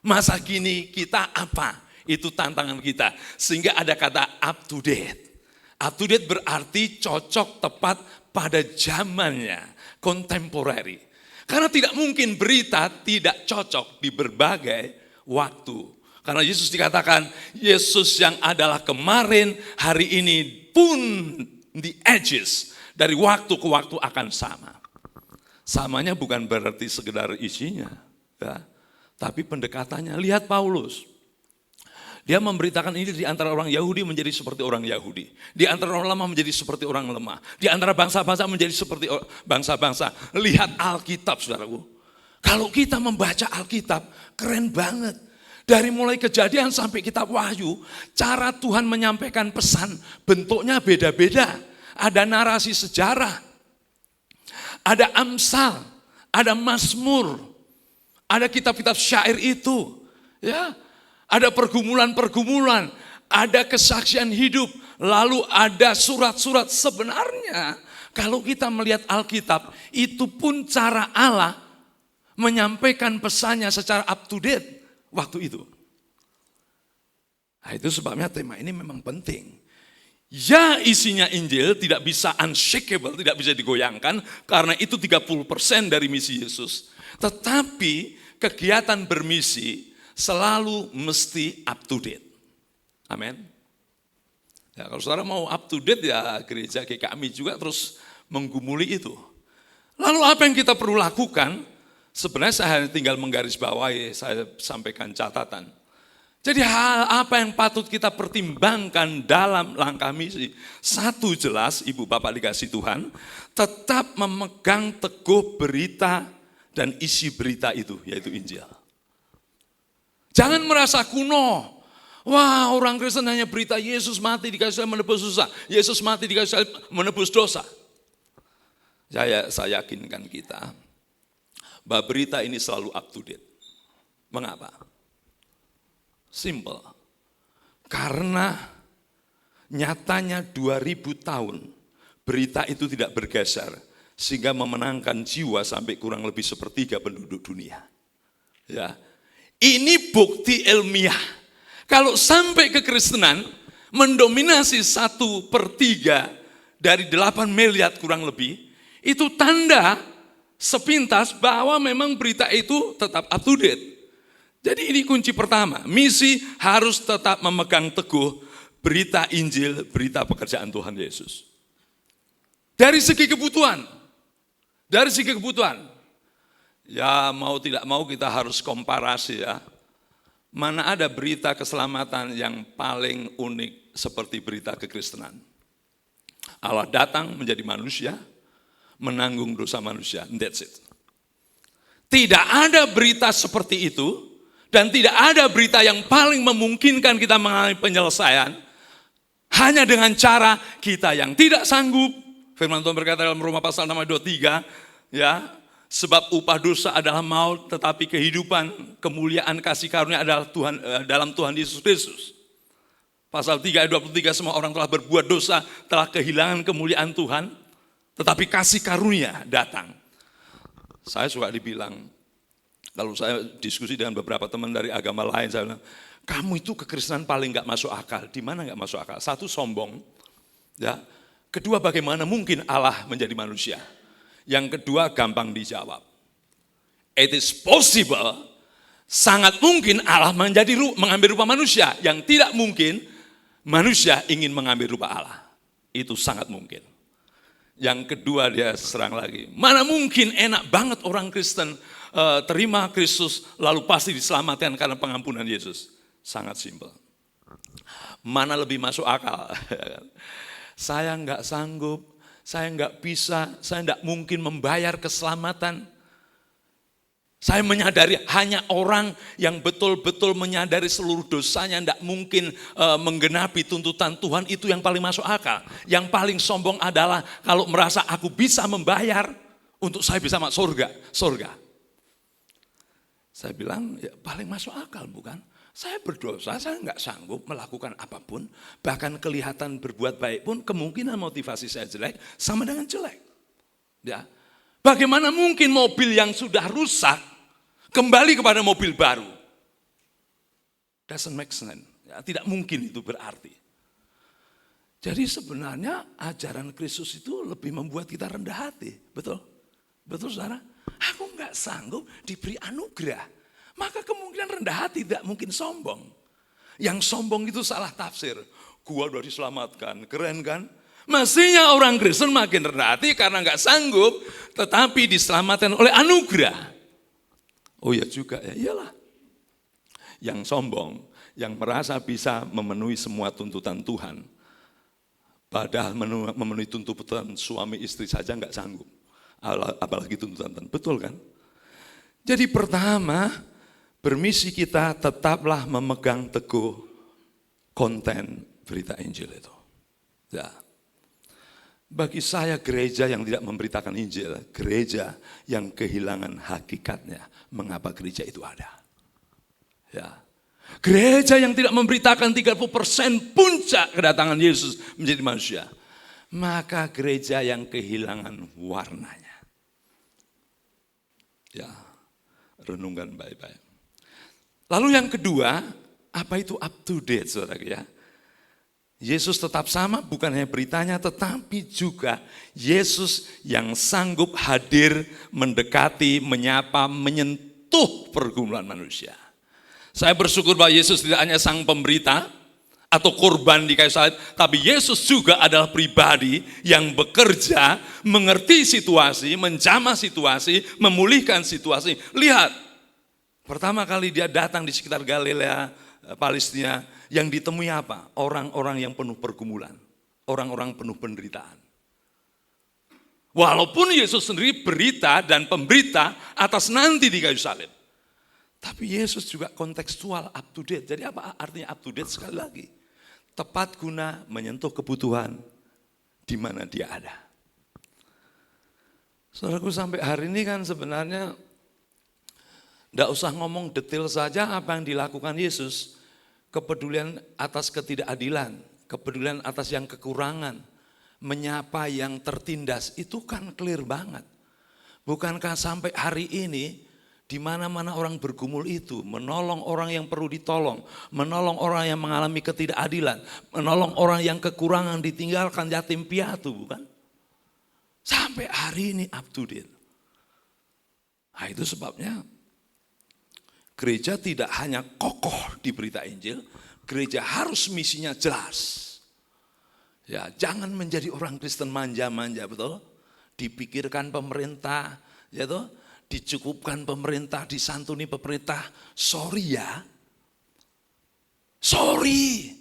Masa kini kita apa? Itu tantangan kita. Sehingga ada kata up to date. Up to date berarti cocok tepat pada zamannya, contemporary. Karena tidak mungkin berita tidak cocok di berbagai waktu. Karena Yesus dikatakan, Yesus yang adalah kemarin, hari ini pun the ages. Dari waktu ke waktu akan sama. Samanya bukan berarti sekedar isinya. Ya, tapi pendekatannya. Lihat Paulus. Dia memberitakan ini di antara orang Yahudi menjadi seperti orang Yahudi. Di antara orang lemah menjadi seperti orang lemah. Di antara bangsa-bangsa menjadi seperti bangsa-bangsa. Lihat Alkitab saudaraku. Kalau kita membaca Alkitab, keren banget. Dari mulai Kejadian sampai kitab Wahyu, cara Tuhan menyampaikan pesan bentuknya beda-beda. Ada narasi sejarah, ada Amsal, ada Mazmur, ada kitab-kitab syair itu, ya. Ada pergumulan-pergumulan, ada kesaksian hidup, lalu ada surat-surat. Sebenarnya kalau kita melihat Alkitab, itu pun cara Allah menyampaikan pesannya secara up to date waktu itu. Nah, itu sebabnya tema ini memang penting. Ya, isinya Injil tidak bisa unshakable, tidak bisa digoyangkan, karena itu 30% dari misi Yesus. Tetapi kegiatan bermisi selalu mesti up to date. Amin. Ya, kalau saudara mau up to date, ya gereja GKMI juga terus menggumuli itu. Lalu apa yang kita perlu lakukan? Sebenarnya saya hanya tinggal menggarisbawahi, saya sampaikan catatan. Jadi hal apa yang patut kita pertimbangkan dalam langkah misi? Satu jelas, Ibu Bapak dikasih Tuhan, tetap memegang teguh berita dan isi berita itu, yaitu Injil. Jangan merasa kuno. Wah, orang Kristen hanya berita Yesus mati di kayu salib menebus dosa. Yesus mati di kayu salib menebus dosa. Saya yakinkan kita bahwa berita ini selalu up to date. Mengapa? Simple. Karena nyatanya 2000 tahun berita itu tidak bergeser sehingga memenangkan jiwa sampai kurang lebih sepertiga penduduk dunia. Ya. Ini bukti ilmiah. Kalau sampai kekristenan mendominasi 1/3 dari 8 miliar kurang lebih, itu tanda sepintas bahwa memang berita itu tetap up to date. Jadi ini kunci pertama, misi harus tetap memegang teguh berita Injil, berita pekerjaan Tuhan Yesus. Dari segi kebutuhan, ya mau tidak mau kita harus komparasi ya. Mana ada berita keselamatan yang paling unik seperti berita kekristenan. Allah datang menjadi manusia, menanggung dosa manusia, that's it. Tidak ada berita seperti itu, dan tidak ada berita yang paling memungkinkan kita mengalami penyelesaian, hanya dengan cara kita yang tidak sanggup. Firman Tuhan berkata dalam Roma pasal 6:23, ya, sebab upah dosa adalah maut, tetapi kehidupan, kemuliaan, kasih karunia adalah Tuhan dalam Tuhan Yesus Kristus. Pasal 3:23, semua orang telah berbuat dosa, telah kehilangan kemuliaan Tuhan, tetapi kasih karunia datang. Saya suka dibilang, kalau saya diskusi dengan beberapa teman dari agama lain, saya bilang, kamu itu kekristenan paling gak masuk akal. Di mana gak masuk akal? Satu, sombong. Ya. Kedua, bagaimana mungkin Allah menjadi manusia? Yang kedua, gampang dijawab. It is possible, sangat mungkin Allah mengambil rupa manusia. Yang tidak mungkin, manusia ingin mengambil rupa Allah. Itu sangat mungkin. Yang kedua dia serang lagi. Mana mungkin enak banget orang Kristen terima Kristus lalu pasti diselamatkan karena pengampunan Yesus. Sangat simpel. Mana lebih masuk akal? Saya enggak sanggup, saya enggak bisa, saya enggak mungkin membayar keselamatan. Saya menyadari hanya orang yang betul-betul menyadari seluruh dosanya tidak mungkin menggenapi tuntutan Tuhan, itu yang paling masuk akal. Yang paling sombong adalah kalau merasa aku bisa membayar untuk saya bisa masuk surga. Saya bilang ya paling masuk akal bukan? Saya berdosa, saya nggak sanggup melakukan apapun, bahkan kelihatan berbuat baik pun kemungkinan motivasi saya jelek sama dengan jelek. Ya. Bagaimana mungkin mobil yang sudah rusak kembali kepada mobil baru? Doesn't make sense. Ya, tidak mungkin itu berarti. Jadi sebenarnya ajaran Kristus itu lebih membuat kita rendah hati. Betul? Betul saudara? Aku nggak sanggup diberi anugerah. Maka kemungkinan rendah hati tidak mungkin sombong. Yang sombong itu salah tafsir. Gua udah diselamatkan, keren kan? Mestinya orang Kristen makin rendah hati karena nggak sanggup, tetapi diselamatkan oleh anugerah. Oh ya juga ya, iyalah. Yang sombong, yang merasa bisa memenuhi semua tuntutan Tuhan, padahal memenuhi tuntutan suami istri saja nggak sanggup. Apalagi tuntutan Tuhan, betul kan? Jadi pertama, Bermisi kita tetaplah memegang teguh konten berita Injil itu. Ya. Bagi saya gereja yang tidak memberitakan Injil, gereja yang kehilangan hakikatnya. Mengapa gereja itu ada? Ya. Gereja yang tidak memberitakan 30% puncak kedatangan Yesus menjadi manusia. Maka gereja yang kehilangan warnanya. Ya, renungkan baik-baik. Lalu yang kedua, apa itu up to date, saudara ya? Yesus tetap sama, bukan hanya beritanya, tetapi juga Yesus yang sanggup hadir, mendekati, menyapa, menyentuh pergumulan manusia. Saya bersyukur bahwa Yesus tidak hanya sang pemberita atau korban di kayu salib, tapi Yesus juga adalah pribadi yang bekerja, mengerti situasi, menjamah situasi, memulihkan situasi. Lihat, pertama kali dia datang di sekitar Galilea, Palestina, yang ditemui apa? Orang-orang yang penuh pergumulan, orang-orang penuh penderitaan. Walaupun Yesus sendiri berita dan pemberita atas nanti di kayu salib. Tapi Yesus juga kontekstual, up to date. Jadi apa artinya up to date? Sekali lagi, tepat guna menyentuh kebutuhan di mana dia ada. Saudaraku, sampai hari ini kan sebenarnya tidak usah ngomong detail saja apa yang dilakukan Yesus. Kepedulian atas ketidakadilan, kepedulian atas yang kekurangan, menyapa yang tertindas, itu kan clear banget. Bukankah sampai hari ini, di mana-mana orang bergumul itu, menolong orang yang perlu ditolong, menolong orang yang mengalami ketidakadilan, menolong orang yang kekurangan, ditinggalkan, yatim piatu, bukan? Sampai hari ini up to date. Nah, itu sebabnya gereja tidak hanya kokoh di berita Injil, gereja harus misinya jelas. Ya, jangan menjadi orang Kristen manja-manja, betul? Dipikirkan pemerintah, ya toh, dicukupkan pemerintah, disantuni pemerintah. Sorry ya. Sorry.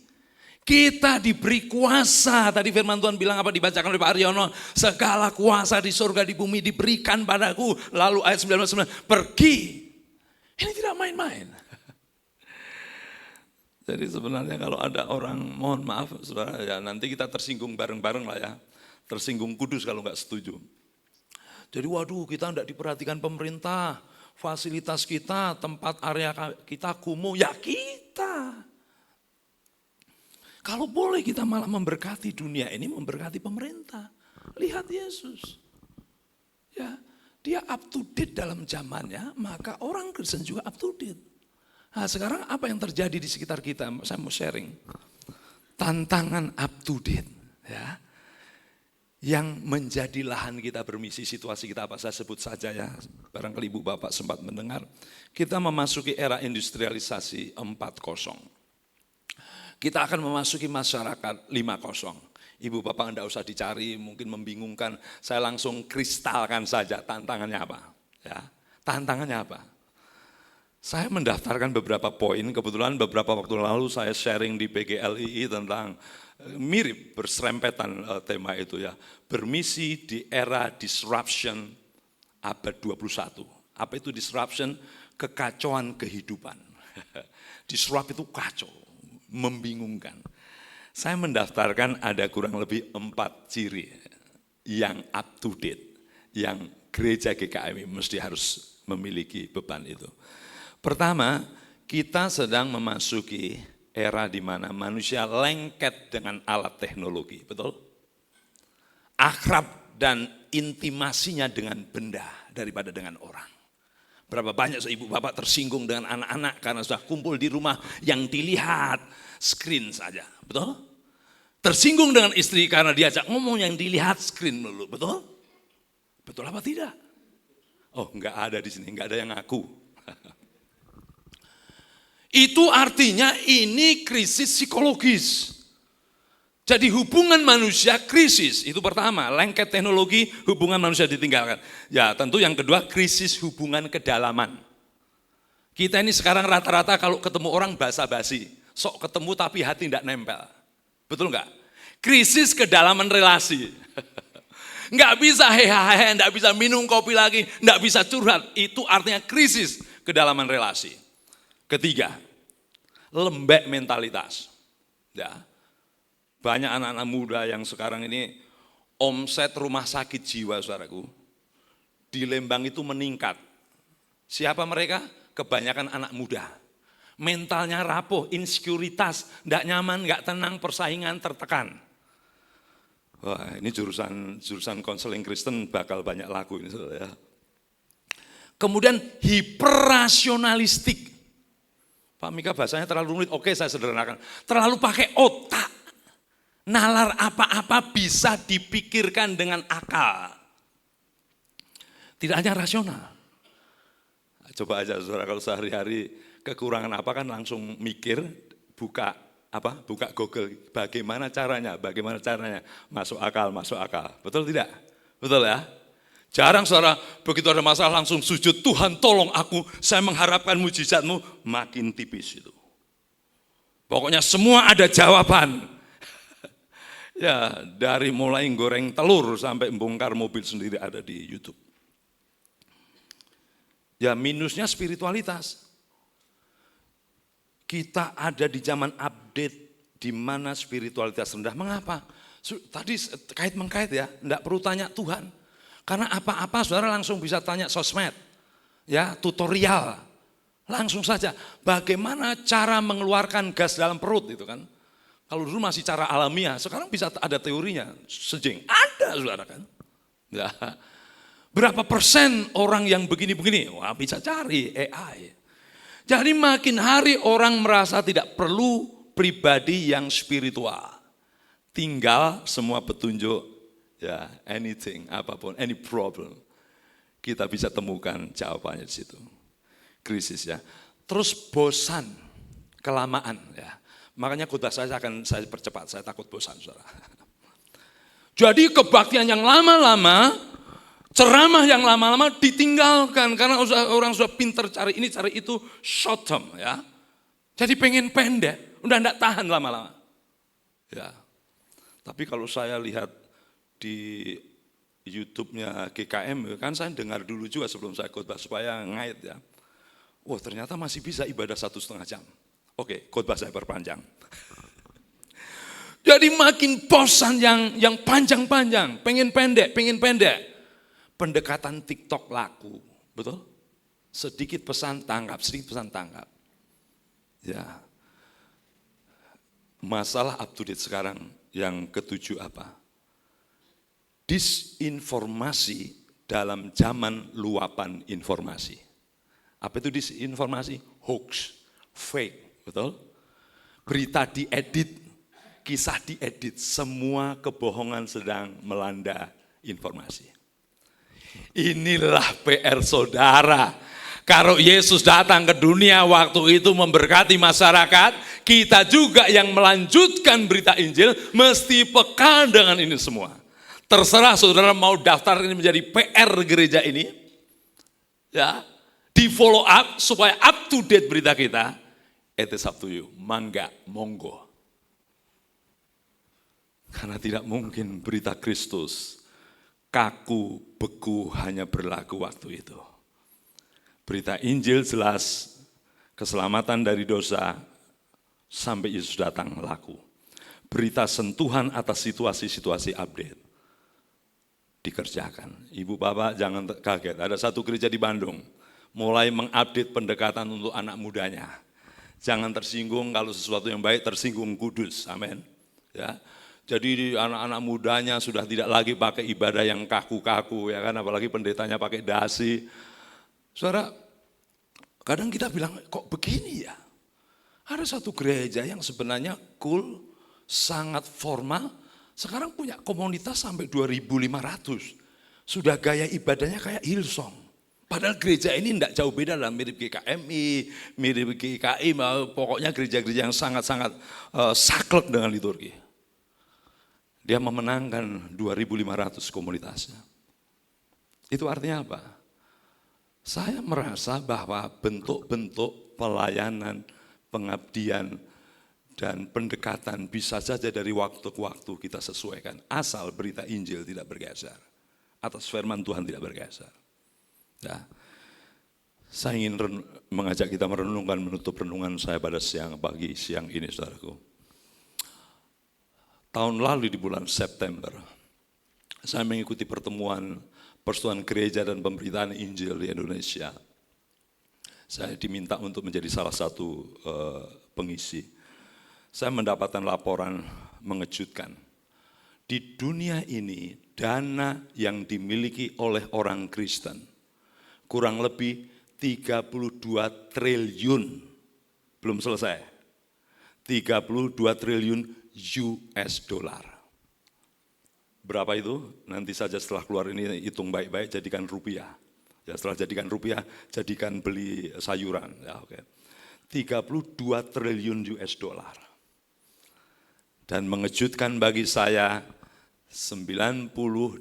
Kita diberi kuasa, tadi firman Tuhan bilang apa dibacakan oleh Pak Aryono, segala kuasa di surga di bumi diberikan padaku. Lalu ayat 19, pergi. Ini tidak main-main. Jadi sebenarnya kalau ada orang, mohon maaf saudara, ya nanti kita tersinggung bareng-bareng lah ya. Tersinggung kudus kalau nggak setuju. Jadi waduh, kita tidak diperhatikan pemerintah, fasilitas kita, tempat area kita kumuh, ya kita. Kalau boleh kita malah memberkati dunia ini, memberkati pemerintah. Lihat Yesus. Ya. Dia up to date dalam zamannya, maka orang Kristen juga up to date. Nah, sekarang apa yang terjadi di sekitar kita? Saya mau sharing. Tantangan up to date. Ya. Yang menjadi lahan kita bermisi, situasi kita apa saya sebut saja ya. Barangkali Ibu Bapak sempat mendengar. Kita memasuki era industrialisasi 4.0. Kita akan memasuki masyarakat 5.0. Ibu Bapak tidak usah dicari, mungkin membingungkan. Saya langsung kristalkan saja tantangannya apa. Ya, tantangannya apa? Saya mendaftarkan beberapa poin, kebetulan beberapa waktu lalu saya sharing di PGLII tentang mirip berserempetan tema itu ya. Bermisi di era disruption abad 21. Apa itu disruption? Kekacauan kehidupan. Disrupt itu kacau, membingungkan. Saya mendaftarkan ada kurang lebih 4 ciri yang up to date, yang gereja GKI mesti harus memiliki beban itu. Pertama, kita sedang memasuki era di mana manusia lengket dengan alat teknologi, betul? Akrab dan intimasinya dengan benda daripada dengan orang. Berapa banyak ibu bapak tersinggung dengan anak-anak karena sudah kumpul di rumah yang dilihat screen saja, betul? Tersinggung dengan istri karena diajak ngomong yang dilihat screen dulu, betul? Betul apa tidak? Oh, enggak ada di sini, enggak ada yang ngaku. Itu artinya ini krisis psikologis. Jadi hubungan manusia krisis, itu pertama, lengket teknologi, hubungan manusia ditinggalkan. Ya tentu yang kedua, krisis hubungan kedalaman. Kita ini sekarang rata-rata kalau ketemu orang basa-basi, sok ketemu tapi hati tidak nempel. Betul enggak? Krisis kedalaman relasi. Enggak bisa hehehe, enggak bisa minum kopi lagi, enggak bisa curhat. Itu artinya krisis kedalaman relasi. Ketiga, lembek mentalitas. Ya. Banyak anak-anak muda yang sekarang ini omset rumah sakit jiwa, saudaraku, di Lembang itu meningkat. Siapa mereka? Kebanyakan anak muda. Mentalnya rapuh, insekuritas, tidak nyaman, nggak tenang, persaingan tertekan. Wah, ini jurusan konseling Kristen bakal banyak laku ini, saudara ya. Kemudian hiperrasionalistik. Pak Mika bahasanya terlalu rumit, oke saya sederhanakan. Terlalu pakai otak. Nalar apa-apa bisa dipikirkan dengan akal. Tidak hanya rasional. Coba aja saudara kalau sehari-hari kekurangan apa kan langsung mikir, buka Google, bagaimana caranya, masuk akal. Betul tidak? Betul ya? Jarang saudara begitu ada masalah langsung sujud, Tuhan tolong aku, saya mengharapkan mujizatmu, makin tipis itu. Pokoknya semua ada jawaban. Ya, dari mulai goreng telur sampai bongkar mobil sendiri ada di YouTube. Ya, minusnya spiritualitas. Kita ada di zaman update di mana spiritualitas rendah. Mengapa? Tadi kait-mengkait ya, enggak perlu tanya Tuhan. Karena apa-apa saudara langsung bisa tanya sosmed. Ya, tutorial. Langsung saja. Bagaimana cara mengeluarkan gas dalam perut itu kan. Kalau dulu masih cara alamiah, sekarang bisa ada teorinya. Sejeng, ada saudara kan. Ya. Berapa persen orang yang begini-begini? Wah, bisa cari AI. Jadi makin hari orang merasa tidak perlu pribadi yang spiritual. Tinggal semua petunjuk, ya anything, apapun, any problem. Kita bisa temukan jawabannya di situ. Krisis ya. Terus bosan, kelamaan ya. Makanya khotbah saya akan saya percepat, saya takut bosan saudara. Jadi kebaktian yang lama-lama, ceramah yang lama-lama ditinggalkan karena orang sudah pinter cari ini, cari itu, short term ya. Jadi pengen pendek, udah enggak tahan lama-lama. Ya. Tapi kalau saya lihat di YouTube-nya GKM, kan saya dengar dulu juga sebelum saya khotbah supaya ngait ya. Wah, ternyata masih bisa ibadah 1,5 jam. Oke, khotbah saya perpanjang. Jadi makin bosan yang panjang-panjang, pengen pendek. Pendekatan TikTok laku, betul? Sedikit pesan tangkap. Ya. Masalah up to date sekarang yang ketujuh apa? Disinformasi dalam zaman luapan informasi. Apa itu disinformasi? Hoax, fake, betul? Berita diedit, kisah diedit, semua kebohongan sedang melanda informasi. Inilah PR saudara. Kalau Yesus datang ke dunia waktu itu memberkati masyarakat, kita juga yang melanjutkan berita Injil mesti peka dengan ini semua. Terserah saudara mau daftar ini menjadi PR gereja ini, ya, di follow up supaya up to date berita kita. It is up to you, mangga, monggo. Karena tidak mungkin berita Kristus kaku, beku hanya berlaku waktu itu. Berita Injil jelas, keselamatan dari dosa sampai Yesus datang laku. Berita sentuhan atas situasi-situasi update dikerjakan. Ibu bapak jangan kaget, ada satu gereja di Bandung mulai mengupdate pendekatan untuk anak mudanya. Jangan tersinggung kalau sesuatu yang baik, tersinggung kudus, amin. Ya. Jadi anak-anak mudanya sudah tidak lagi pakai ibadah yang kaku-kaku, ya kan, apalagi pendetanya pakai dasi. Saudara, kadang kita bilang, kok begini ya? Ada satu gereja yang sebenarnya cool, sangat formal, sekarang punya komunitas sampai 2.500. Sudah gaya ibadahnya kayak Hillsong. Padahal gereja ini tidak jauh beda lah, mirip GKMI, mirip GKI, pokoknya gereja-gereja yang sangat-sangat saklek dengan liturgi. Dia memenangkan 2.500 komunitasnya. Itu artinya apa? Saya merasa bahwa bentuk-bentuk pelayanan, pengabdian, dan pendekatan bisa saja dari waktu ke waktu kita sesuaikan. Asal berita Injil tidak bergeser. Atas firman Tuhan tidak bergeser. Ya. Saya ingin mengajak kita merenungkan, menutup renungan saya pada siang ini, saudaraku. Tahun lalu di bulan September, saya mengikuti pertemuan Persatuan Gereja dan Pemberitaan Injil di Indonesia. Saya diminta untuk menjadi salah satu pengisi. Saya mendapatkan laporan mengejutkan. Di dunia ini, dana yang dimiliki oleh orang Kristen kurang lebih 32 triliun, belum selesai, 32 triliun US dollar. Berapa itu? Nanti saja setelah keluar ini hitung baik-baik, jadikan rupiah. Ya, setelah jadikan rupiah, jadikan beli sayuran. Ya, oke. 32 triliun US dollar. Dan mengejutkan bagi saya, 98%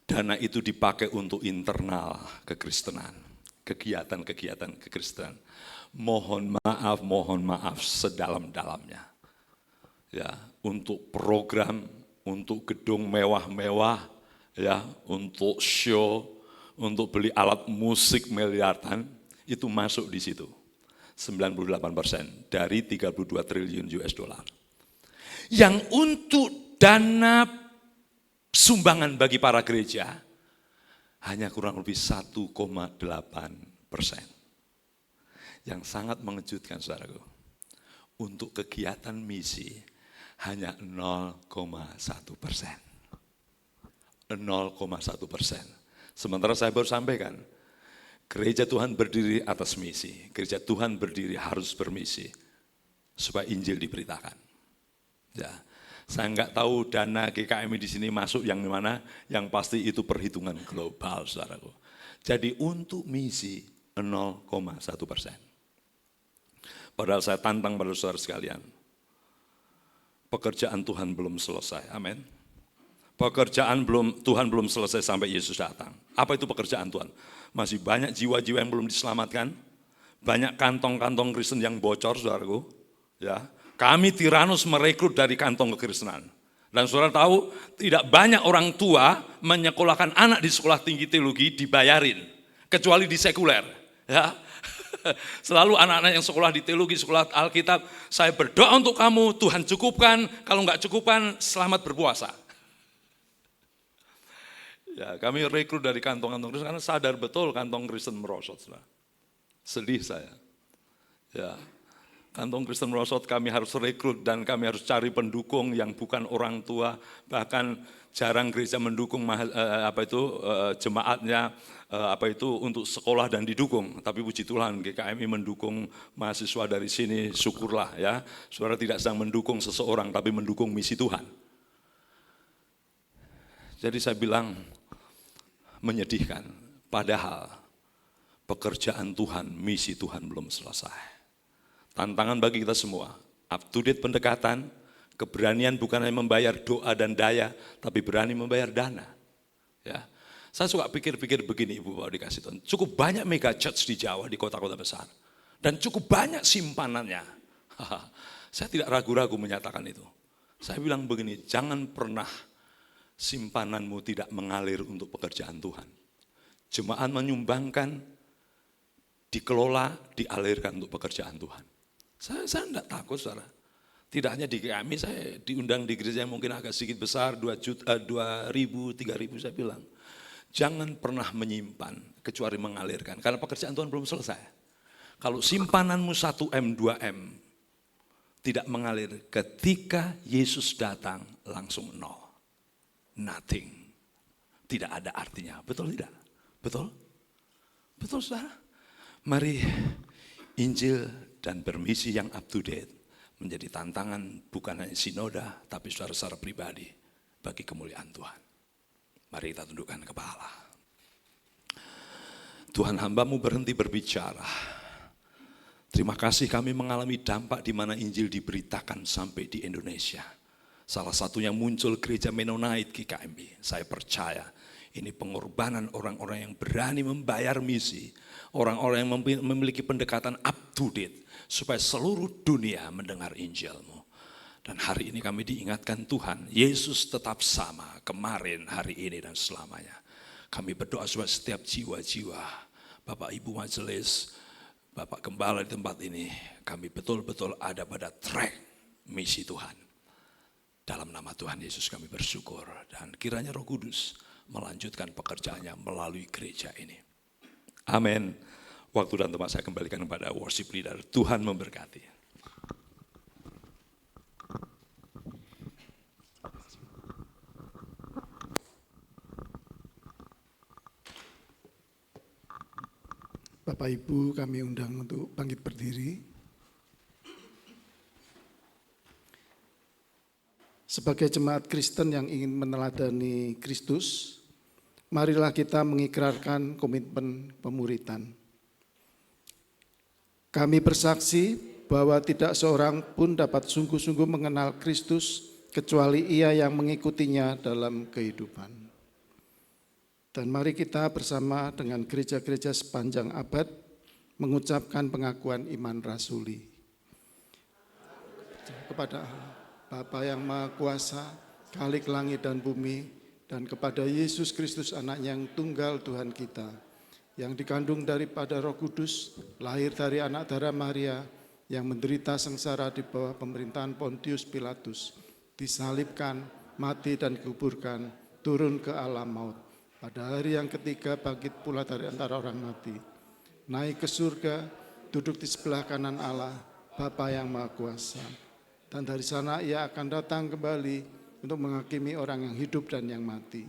dana itu dipakai untuk internal kekristenan, kegiatan-kegiatan kekristenan. Mohon maaf sedalam-dalamnya. Ya, untuk program, untuk gedung mewah-mewah, ya, untuk show, untuk beli alat musik miliaran, itu masuk di situ. 98% dari 32 triliun US dollar. Yang untuk dana sumbangan bagi para gereja hanya kurang lebih 1,8%. Yang sangat mengejutkan, saudaraku, untuk kegiatan misi hanya 0,1%. 0,1%. Sementara saya baru sampaikan, gereja Tuhan berdiri atas misi. Gereja Tuhan berdiri harus bermisi supaya Injil diberitakan. Ya. Saya enggak tahu dana GKMI di sini masuk yang mana, yang pasti itu perhitungan global, saudaraku. Jadi untuk misi 0,1%. Padahal saya tantang pada saudara sekalian, pekerjaan Tuhan belum selesai, amin. Tuhan belum selesai sampai Yesus datang. Apa itu pekerjaan Tuhan? Masih banyak jiwa-jiwa yang belum diselamatkan, banyak kantong-kantong Kristen yang bocor, saudaraku. Ya. Kami Tiranus merekrut dari kantong kekristenan. Dan saudara tahu, tidak banyak orang tua menyekolahkan anak di sekolah tinggi teologi dibayarin, kecuali di sekuler. Ya. Selalu anak-anak yang sekolah di teologi, sekolah Alkitab, saya berdoa untuk kamu, Tuhan cukupkan, kalau enggak cukupkan, selamat berpuasa. Ya, kami rekrut dari kantong-kantong Kristen, karena sadar betul kantong Kristen merosot. Sedih saya. Ya. Kantong Kristen merosot, kami harus rekrut dan kami harus cari pendukung yang bukan orang tua, bahkan jarang gereja mendukung jemaatnya untuk sekolah dan didukung. Tapi puji Tuhan GKMI mendukung mahasiswa dari sini, syukurlah ya. Saudara tidak sedang mendukung seseorang tapi mendukung misi Tuhan. Jadi saya bilang menyedihkan, padahal pekerjaan Tuhan, misi Tuhan belum selesai. Tantangan bagi kita semua, up to date pendekatan, keberanian bukan hanya membayar doa dan daya, tapi berani membayar dana. Ya, saya suka pikir-pikir begini, Ibu Bapak dikasih Tuhan, cukup banyak mega church di Jawa, di kota-kota besar, dan cukup banyak simpanannya. Saya tidak ragu-ragu menyatakan itu. Saya bilang begini, jangan pernah simpananmu tidak mengalir untuk pekerjaan Tuhan. Jemaat menyumbangkan, dikelola, dialirkan untuk pekerjaan Tuhan. Saya tidak takut, saudara. Tidak hanya di kami, saya diundang di gereja yang mungkin agak sedikit besar, 2.000, 3.000, saya bilang. Jangan pernah menyimpan, kecuali mengalirkan. Karena pekerjaan Tuhan belum selesai. Kalau simpananmu 1M, 2M, tidak mengalir, ketika Yesus datang, langsung nol. Nothing. Tidak ada artinya, betul tidak? Betul? Betul, saudara? Mari Injil dan bermisi yang up to date menjadi tantangan bukan hanya sinoda, tapi secara pribadi bagi kemuliaan Tuhan. Mari kita tundukkan kepala. Tuhan, hamba-Mu berhenti berbicara. Terima kasih kami mengalami dampak di mana Injil diberitakan sampai di Indonesia. Salah satunya muncul gereja Mennonite GKMI. Saya percaya ini pengorbanan orang-orang yang berani membayar misi. Orang-orang yang memiliki pendekatan up to date. Supaya seluruh dunia mendengar Injil-Mu. Dan hari ini kami diingatkan Tuhan, Yesus tetap sama kemarin, hari ini, dan selamanya. Kami berdoa supaya setiap jiwa-jiwa, Bapak Ibu Majelis, Bapak Gembala di tempat ini, kami betul-betul ada pada track misi Tuhan. Dalam nama Tuhan Yesus kami bersyukur, dan kiranya Roh Kudus melanjutkan pekerjaannya melalui gereja ini. Amin. Waktu dan tempat saya kembalikan kepada worship leader. Tuhan memberkati. Bapak Ibu, kami undang untuk bangkit berdiri. Sebagai jemaat Kristen yang ingin meneladani Kristus, marilah kita mengikrarkan komitmen pemuritan. Kami bersaksi bahwa tidak seorang pun dapat sungguh-sungguh mengenal Kristus kecuali ia yang mengikutinya dalam kehidupan. Dan mari kita bersama dengan gereja-gereja sepanjang abad mengucapkan pengakuan iman rasuli. Kepada Bapa yang Maha Kuasa, Khalik langit dan bumi, dan kepada Yesus Kristus anaknya yang tunggal Tuhan kita, yang dikandung daripada Roh Kudus, lahir dari anak darah Maria, yang menderita sengsara di bawah pemerintahan Pontius Pilatus, disalibkan, mati dan dikuburkan, turun ke alam maut. Pada hari yang ketiga bangkit pula dari antara orang mati, naik ke surga, duduk di sebelah kanan Allah, Bapa yang Maha Kuasa. Dan dari sana ia akan datang kembali untuk menghakimi orang yang hidup dan yang mati.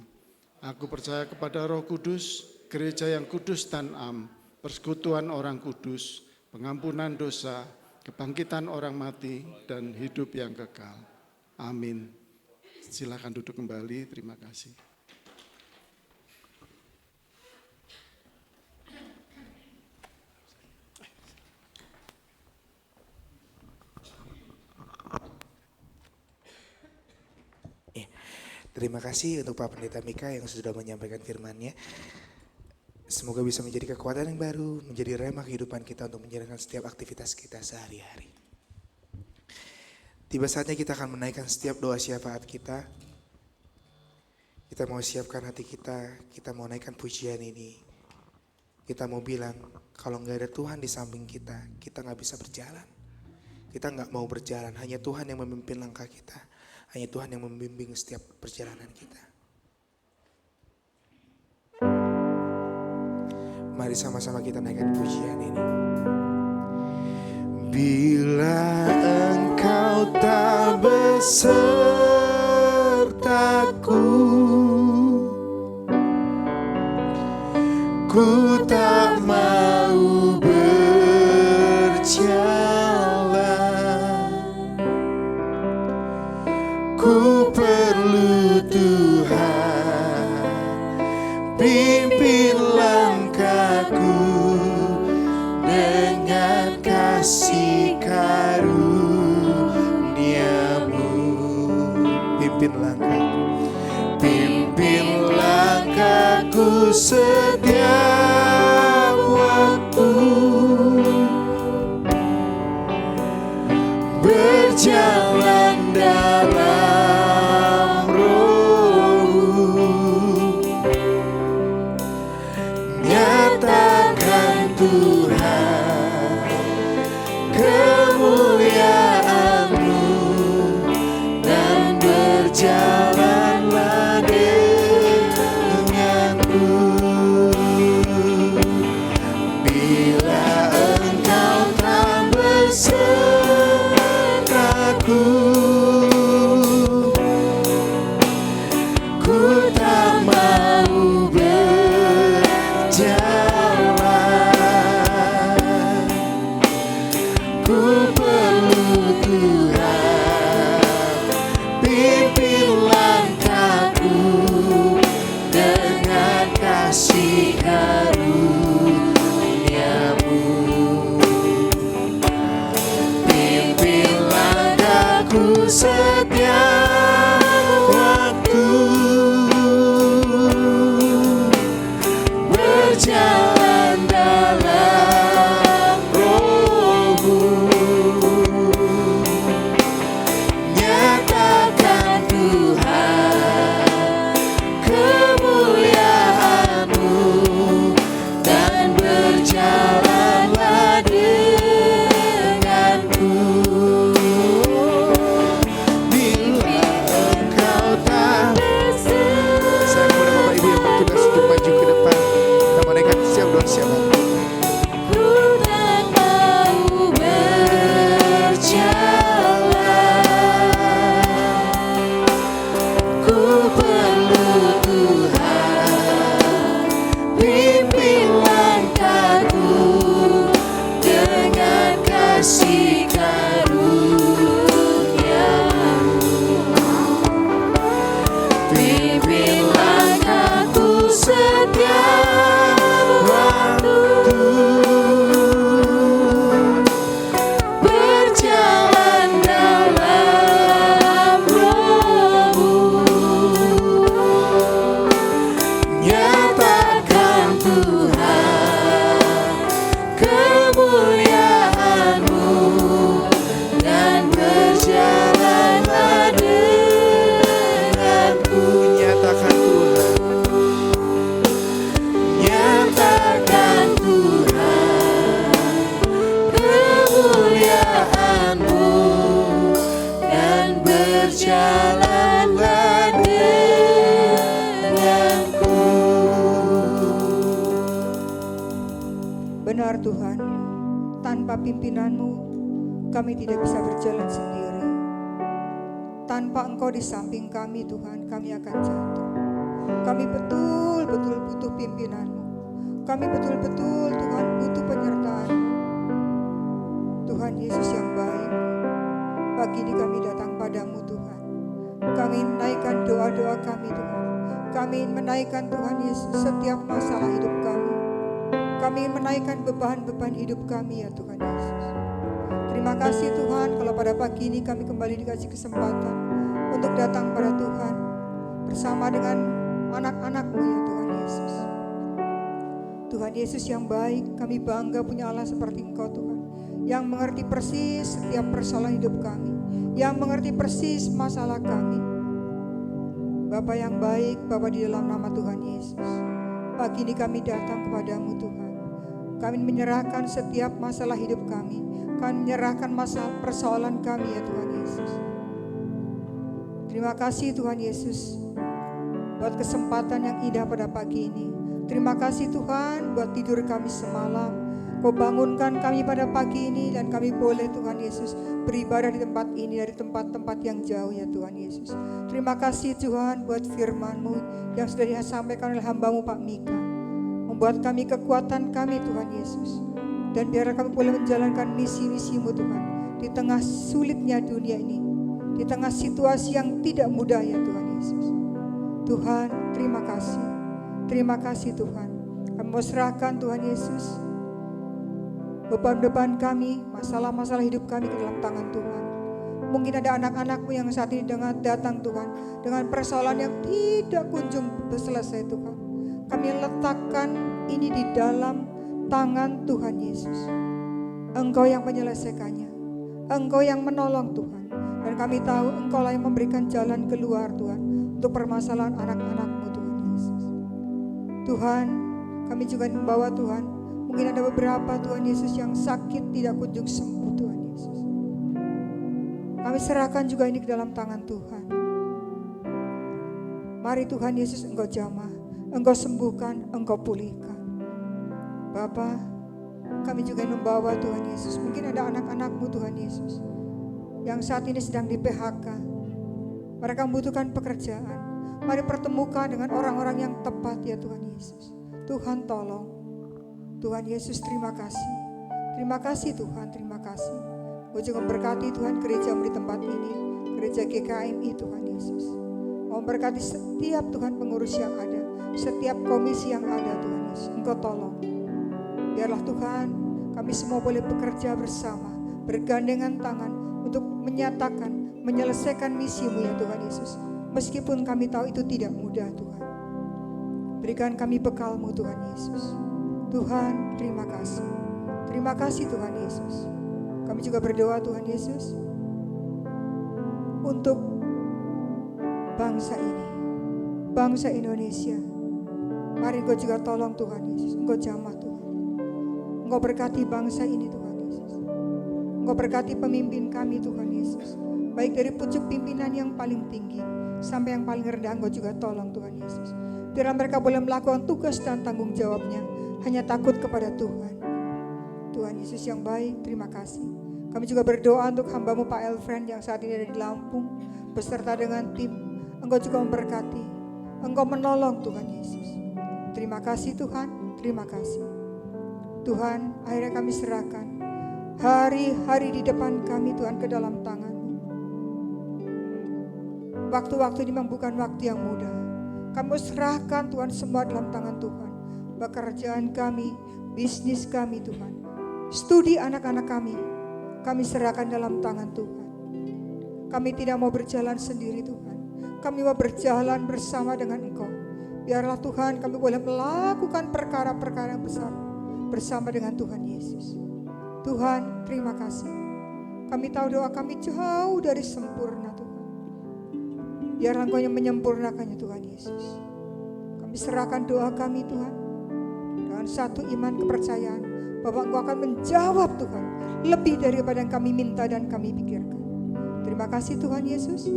Aku percaya kepada Roh Kudus, gereja yang kudus dan am, persekutuan orang kudus, pengampunan dosa, kebangkitan orang mati, dan hidup yang kekal. Amin. Silakan duduk kembali, terima kasih. Terima kasih untuk Pak Pendeta Mika yang sudah menyampaikan firman-Nya. Semoga bisa menjadi kekuatan yang baru, menjadi rema kehidupan kita untuk menjalankan setiap aktivitas kita sehari-hari. Tiba saatnya kita akan menaikkan setiap doa syafaat kita. Kita mau siapkan hati kita mau naikkan pujian ini. Kita mau bilang, kalau nggak ada Tuhan di samping kita nggak bisa berjalan. Kita nggak mau berjalan, hanya Tuhan yang memimpin langkah kita. Hanya Tuhan yang membimbing setiap perjalanan kita. Mari sama-sama kita naikkan pujian ini. Bila engkau tak besertaku, ku tak mau berjalan. Ku perlu Tuhan, pimpin langkahku dengan kasih karunia-Mu. Pimpin langkahku setiap waktu, berjalan dalam Roh-Mu, nyatakan Tuhan kemuliaan-Mu, dan berjalanlah denganku. Bila engkau tak besertaku, Pimpin langkahku setiap waktu, berjalan dalam Roh-Mu, nyatakan Tuhan kemuliaan-Mu, dan berjalanlah denganku. Nyatakan Tuhan, Nyatakan Tuhan kemuliaan-Mu, dan berjalanlah denganku. Benar Tuhan, tanpa pimpinan-Mu kami tidak bisa berjalan sendiri. Tanpa Engkau di samping kami Tuhan, kami akan jatuh. Kami betul-betul butuh pimpinan-Mu. Kami betul-betul Tuhan butuh penyertaan-Mu. Tuhan Yesus yang baik, pagi ini kami datang padamu Tuhan. Kami menaikkan doa-doa kami Tuhan. Kami ingin menaikkan Tuhan Yesus setiap masalah hidup kami. Kami ingin menaikkan beban-beban hidup kami ya Tuhan Yesus. Terima kasih Tuhan kalau pada pagi ini kami kembali dikasih kesempatan untuk datang pada Tuhan bersama dengan anak-anak-Mu ya Tuhan Yesus. Tuhan Yesus yang baik, kami bangga punya Allah seperti Engkau Tuhan, yang mengerti persis setiap persoalan hidup kami, yang mengerti persis masalah kami. Bapa yang baik, Bapa di dalam nama Tuhan Yesus, pagi ini kami datang kepadamu Tuhan. Kami menyerahkan setiap masalah hidup kami. Kami menyerahkan masalah persoalan kami ya Tuhan Yesus. Terima kasih Tuhan Yesus buat kesempatan yang indah pada pagi ini. Terima kasih Tuhan buat tidur kami semalam. Kau bangunkan kami pada pagi ini dan kami boleh Tuhan Yesus beribadah di tempat ini dari tempat-tempat yang jauh ya Tuhan Yesus. Terima kasih Tuhan buat firman-Mu yang sudah disampaikan oleh hamba-Mu Pak Mika. Membuat kami kekuatan kami Tuhan Yesus. Dan biar kami boleh menjalankan misi-misi-Mu Tuhan di tengah sulitnya dunia ini, di tengah situasi yang tidak mudah ya Tuhan Yesus. Tuhan, terima kasih. Terima kasih Tuhan. Kami mau serahkan Tuhan Yesus beban-beban kami, masalah-masalah hidup kami ke dalam tangan Tuhan. Mungkin ada anak-anak-Mu yang saat ini datang Tuhan dengan persoalan yang tidak kunjung selesai Tuhan. Kami letakkan ini di dalam tangan Tuhan Yesus. Engkau yang menyelesaikannya, Engkau yang menolong Tuhan. Dan kami tahu Engkau lah yang memberikan jalan keluar Tuhan untuk permasalahan anak-anak-Mu Tuhan Yesus. Tuhan, kami juga membawa Tuhan, mungkin ada beberapa Tuhan Yesus yang sakit tidak kunjung sembuh Tuhan Yesus. Kami serahkan juga ini ke dalam tangan Tuhan. Mari Tuhan Yesus Engkau jamah, Engkau sembuhkan, Engkau pulihkan. Bapa, kami juga membawa Tuhan Yesus. Mungkin ada anak-anak-Mu Tuhan Yesus yang saat ini sedang di PHK. Mereka membutuhkan pekerjaan. Mari pertemukan dengan orang-orang yang tepat ya Tuhan Yesus. Tuhan tolong. Tuhan Yesus terima kasih. Terima kasih Tuhan, terima kasih. Gue juga memberkati Tuhan gereja-Mu di tempat ini. Gereja GKMI Tuhan Yesus. Mau memberkati setiap Tuhan pengurus yang ada. Setiap komisi yang ada Tuhan Yesus. Engkau tolong. Biarlah Tuhan kami semua boleh bekerja bersama, bergandengan tangan untuk menyatakan, menyelesaikan misi-Mu ya Tuhan Yesus. Meskipun kami tahu itu tidak mudah Tuhan. Berikan kami bekal-Mu Tuhan Yesus. Tuhan terima kasih. Terima kasih Tuhan Yesus. Kami juga berdoa Tuhan Yesus untuk bangsa ini, bangsa Indonesia. Mari Engkau juga tolong Tuhan Yesus. Engkau jamah Tuhan. Engkau berkati bangsa ini Tuhan Yesus. Engkau berkati pemimpin kami Tuhan Yesus. Baik dari pucuk pimpinan yang paling tinggi sampai yang paling rendah, Engkau juga tolong Tuhan Yesus. Biar mereka boleh melakukan tugas dan tanggung jawabnya hanya takut kepada Tuhan. Tuhan Yesus yang baik, terima kasih. Kami juga berdoa untuk hamba-Mu Pak Elfriend yang saat ini ada di Lampung beserta dengan tim. Engkau juga memberkati, Engkau menolong Tuhan Yesus. Terima kasih Tuhan, terima kasih. Tuhan, akhirnya kami serahkan hari-hari di depan kami Tuhan ke dalam tangan-Mu. Waktu-waktu ini memang bukan waktu yang mudah. Kami serahkan Tuhan semua dalam tangan Tuhan. Pekerjaan kami, bisnis kami Tuhan. Studi anak-anak kami serahkan dalam tangan Tuhan. Kami tidak mau berjalan sendiri Tuhan. Kami mau berjalan bersama dengan Engkau. Biarlah Tuhan kami boleh melakukan perkara-perkara yang besar bersama dengan Tuhan Yesus. Tuhan, terima kasih. Kami tahu doa kami jauh dari sempurna Tuhan. Biarlah Engkau yang menyempurnakannya Tuhan Yesus. Kami serahkan doa kami Tuhan dengan satu iman kepercayaan bahwa Engkau akan menjawab Tuhan lebih daripada yang kami minta dan kami pikirkan. Terima kasih Tuhan Yesus.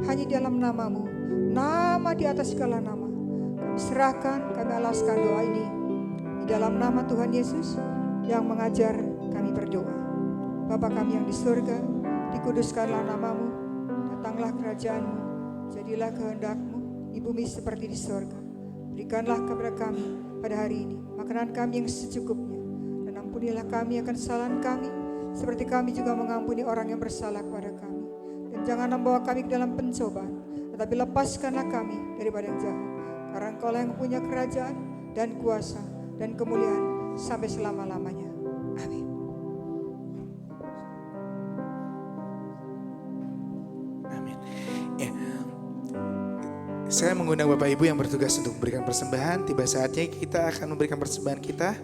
Hanya dalam nama-Mu, nama di atas segala nama, kami serahkan, kami alaskan doa ini di dalam nama Tuhan Yesus yang mengajar kami berdoa. Bapa kami yang di surga, dikuduskanlah nama-Mu, datanglah kerajaan-Mu, jadilah kehendak-Mu di bumi seperti di surga. Berikanlah kepada kami pada hari ini makanan kami yang secukupnya, dan ampunilah kami akan kesalahan kami seperti kami juga mengampuni orang yang bersalah kepada kami. Dan jangan membawa kami ke dalam pencobaan, tetapi lepaskanlah kami daripada yang jahat. Karena Engkau yang punya kerajaan dan kuasa dan kemuliaan sampai selama-lamanya. Amin. Amin. Ya. Saya mengundang Bapak Ibu yang bertugas untuk memberikan persembahan. Tiba saatnya kita akan memberikan persembahan kita.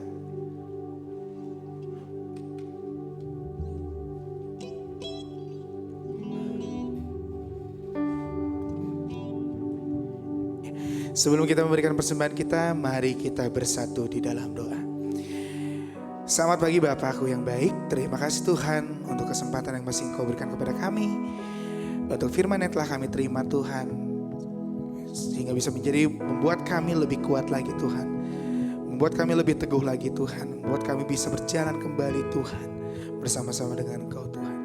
Sebelum kita memberikan persembahan kita, mari kita bersatu di dalam doa. Selamat pagi Bapakku yang baik. Terima kasih Tuhan untuk kesempatan yang masih Engkau berikan kepada kami. Untuk firman yang telah kami terima Tuhan, sehingga bisa membuat kami lebih kuat lagi Tuhan. Membuat kami lebih teguh lagi Tuhan. Membuat kami bisa berjalan kembali Tuhan bersama-sama dengan Engkau Tuhan.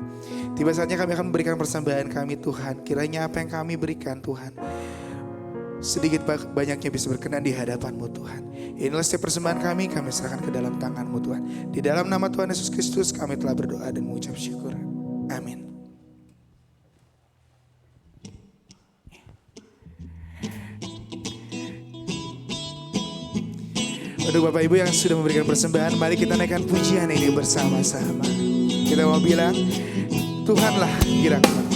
Tiba saatnya kami akan memberikan persembahan kami Tuhan. Kiranya apa yang kami berikan Tuhan, sedikit banyaknya bisa berkenan di hadapan-Mu Tuhan. Inilah setiap persembahan kami serahkan ke dalam tangan-Mu Tuhan. Di dalam nama Tuhan Yesus Kristus kami telah berdoa dan mengucap syukur. Amin. Untuk Bapak Ibu yang sudah memberikan persembahan, mari kita naikkan pujian ini bersama-sama. Kita mau bilang, Tuhanlah gerakku.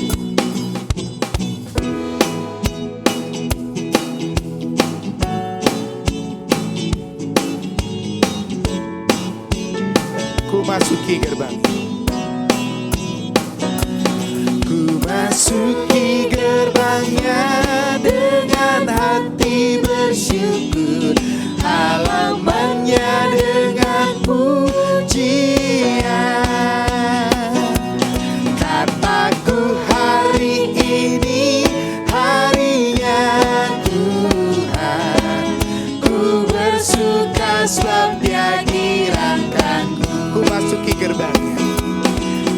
Masuki gerbang. Ku masuki gerbangnya dengan hati bersyukur, halamannya dengan pujian. Kataku hari ini harinya Tuhan, ku bersuka sebab Dia gerakanku. Ku masuki gerbangnya,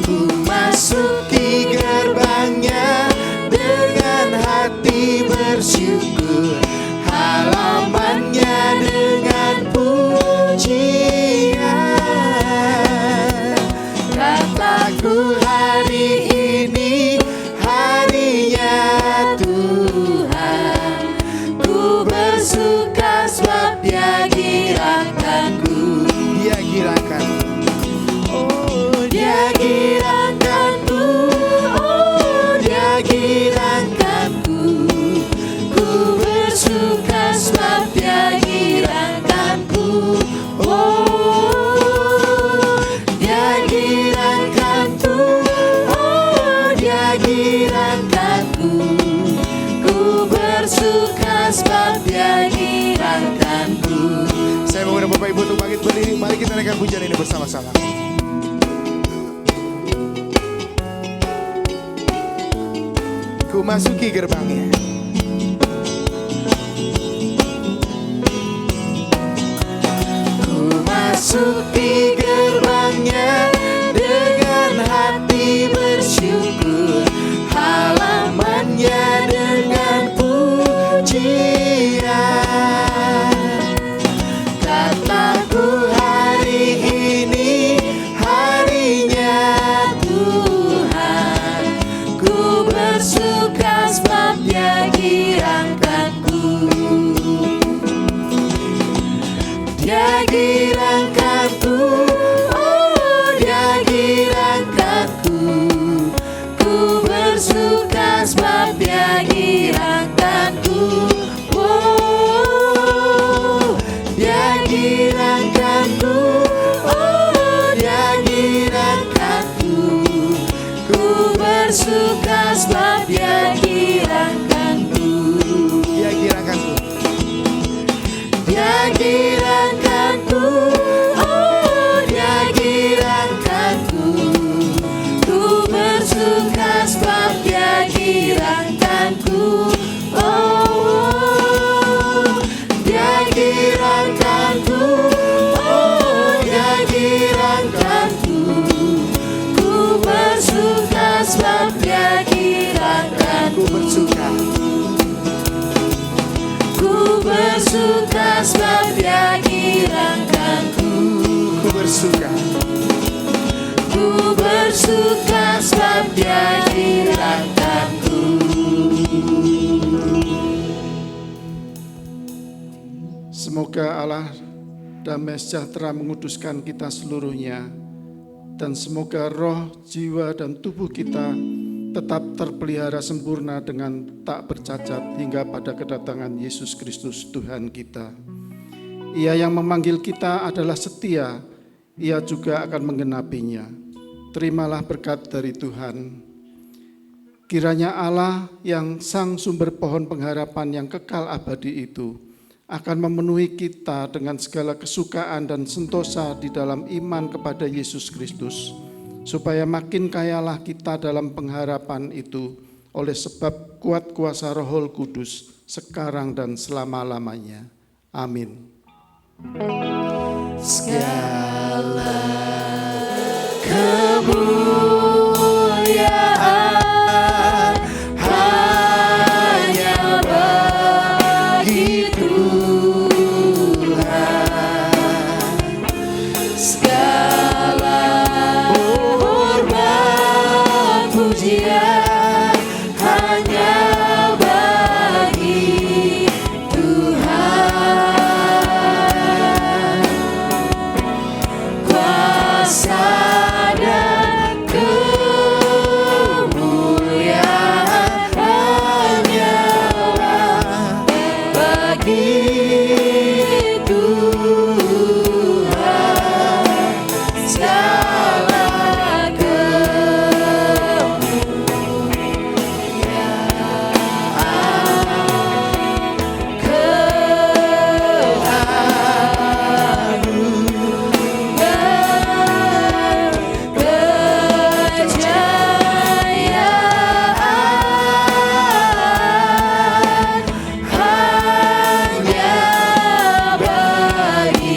ku masuki gerbangnya dengan hati bersyukur, halamannya dengan pujian. Kataku hari ini harinya Tuhan, ku bersuka sebab Dia gerakanku. Dia gerakanku. Dia gerakanku, oh Dia gerakanku. Ku bersuka sebab Dia gerakanku. Oh Dia gerakanku, oh Dia gerakanku. Ku bersuka sebab Dia gerakanku. Saya mengundang Bapak Ibu untuk bangkit berdiri. Mari kita naikkan pujian ini bersama-sama. Ku masuki gerbangnya, ku masuki gerbangnya dengan hati bersyukur, halamannya dengan pujian. Kataku hari ini harinya Tuhan, ku bersuka sebab Dia bersuka sebab Dia kirangkanku. Ku bersuka. Ku bersuka sebab Dia kirangkanku. Semoga Allah damai sejahtera menguduskan kita seluruhnya, dan semoga roh, jiwa, dan tubuh kita tetap terpelihara sempurna dengan tak bercacat hingga pada kedatangan Yesus Kristus Tuhan kita. Ia yang memanggil kita adalah setia, Ia juga akan menggenapinya. Terimalah berkat dari Tuhan. Kiranya Allah yang sang sumber pohon pengharapan yang kekal abadi itu akan memenuhi kita dengan segala kesukaan dan sentosa di dalam iman kepada Yesus Kristus, supaya makin kayalah kita dalam pengharapan itu oleh sebab kuat kuasa Roh Kudus sekarang dan selama-lamanya. Amin. Segala kemuliaan hanya bagi Tuhan. Segala hormat pujian hanya bagi Tuhan. Kuasa dan kemuliaan hanyalah bagi Tuhan. Segala kejayaan hanya bagi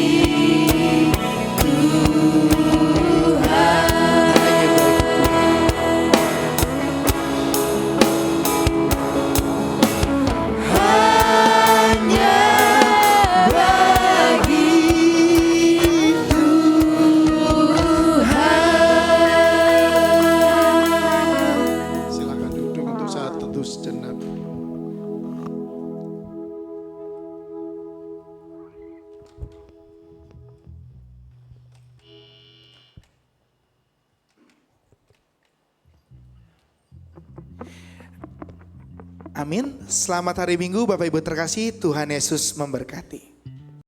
hanya bagi Tuhan. Silakan duduk untuk saat teduh sejenak. Amin. Selamat hari Minggu Bapak Ibu terkasih, Tuhan Yesus memberkati.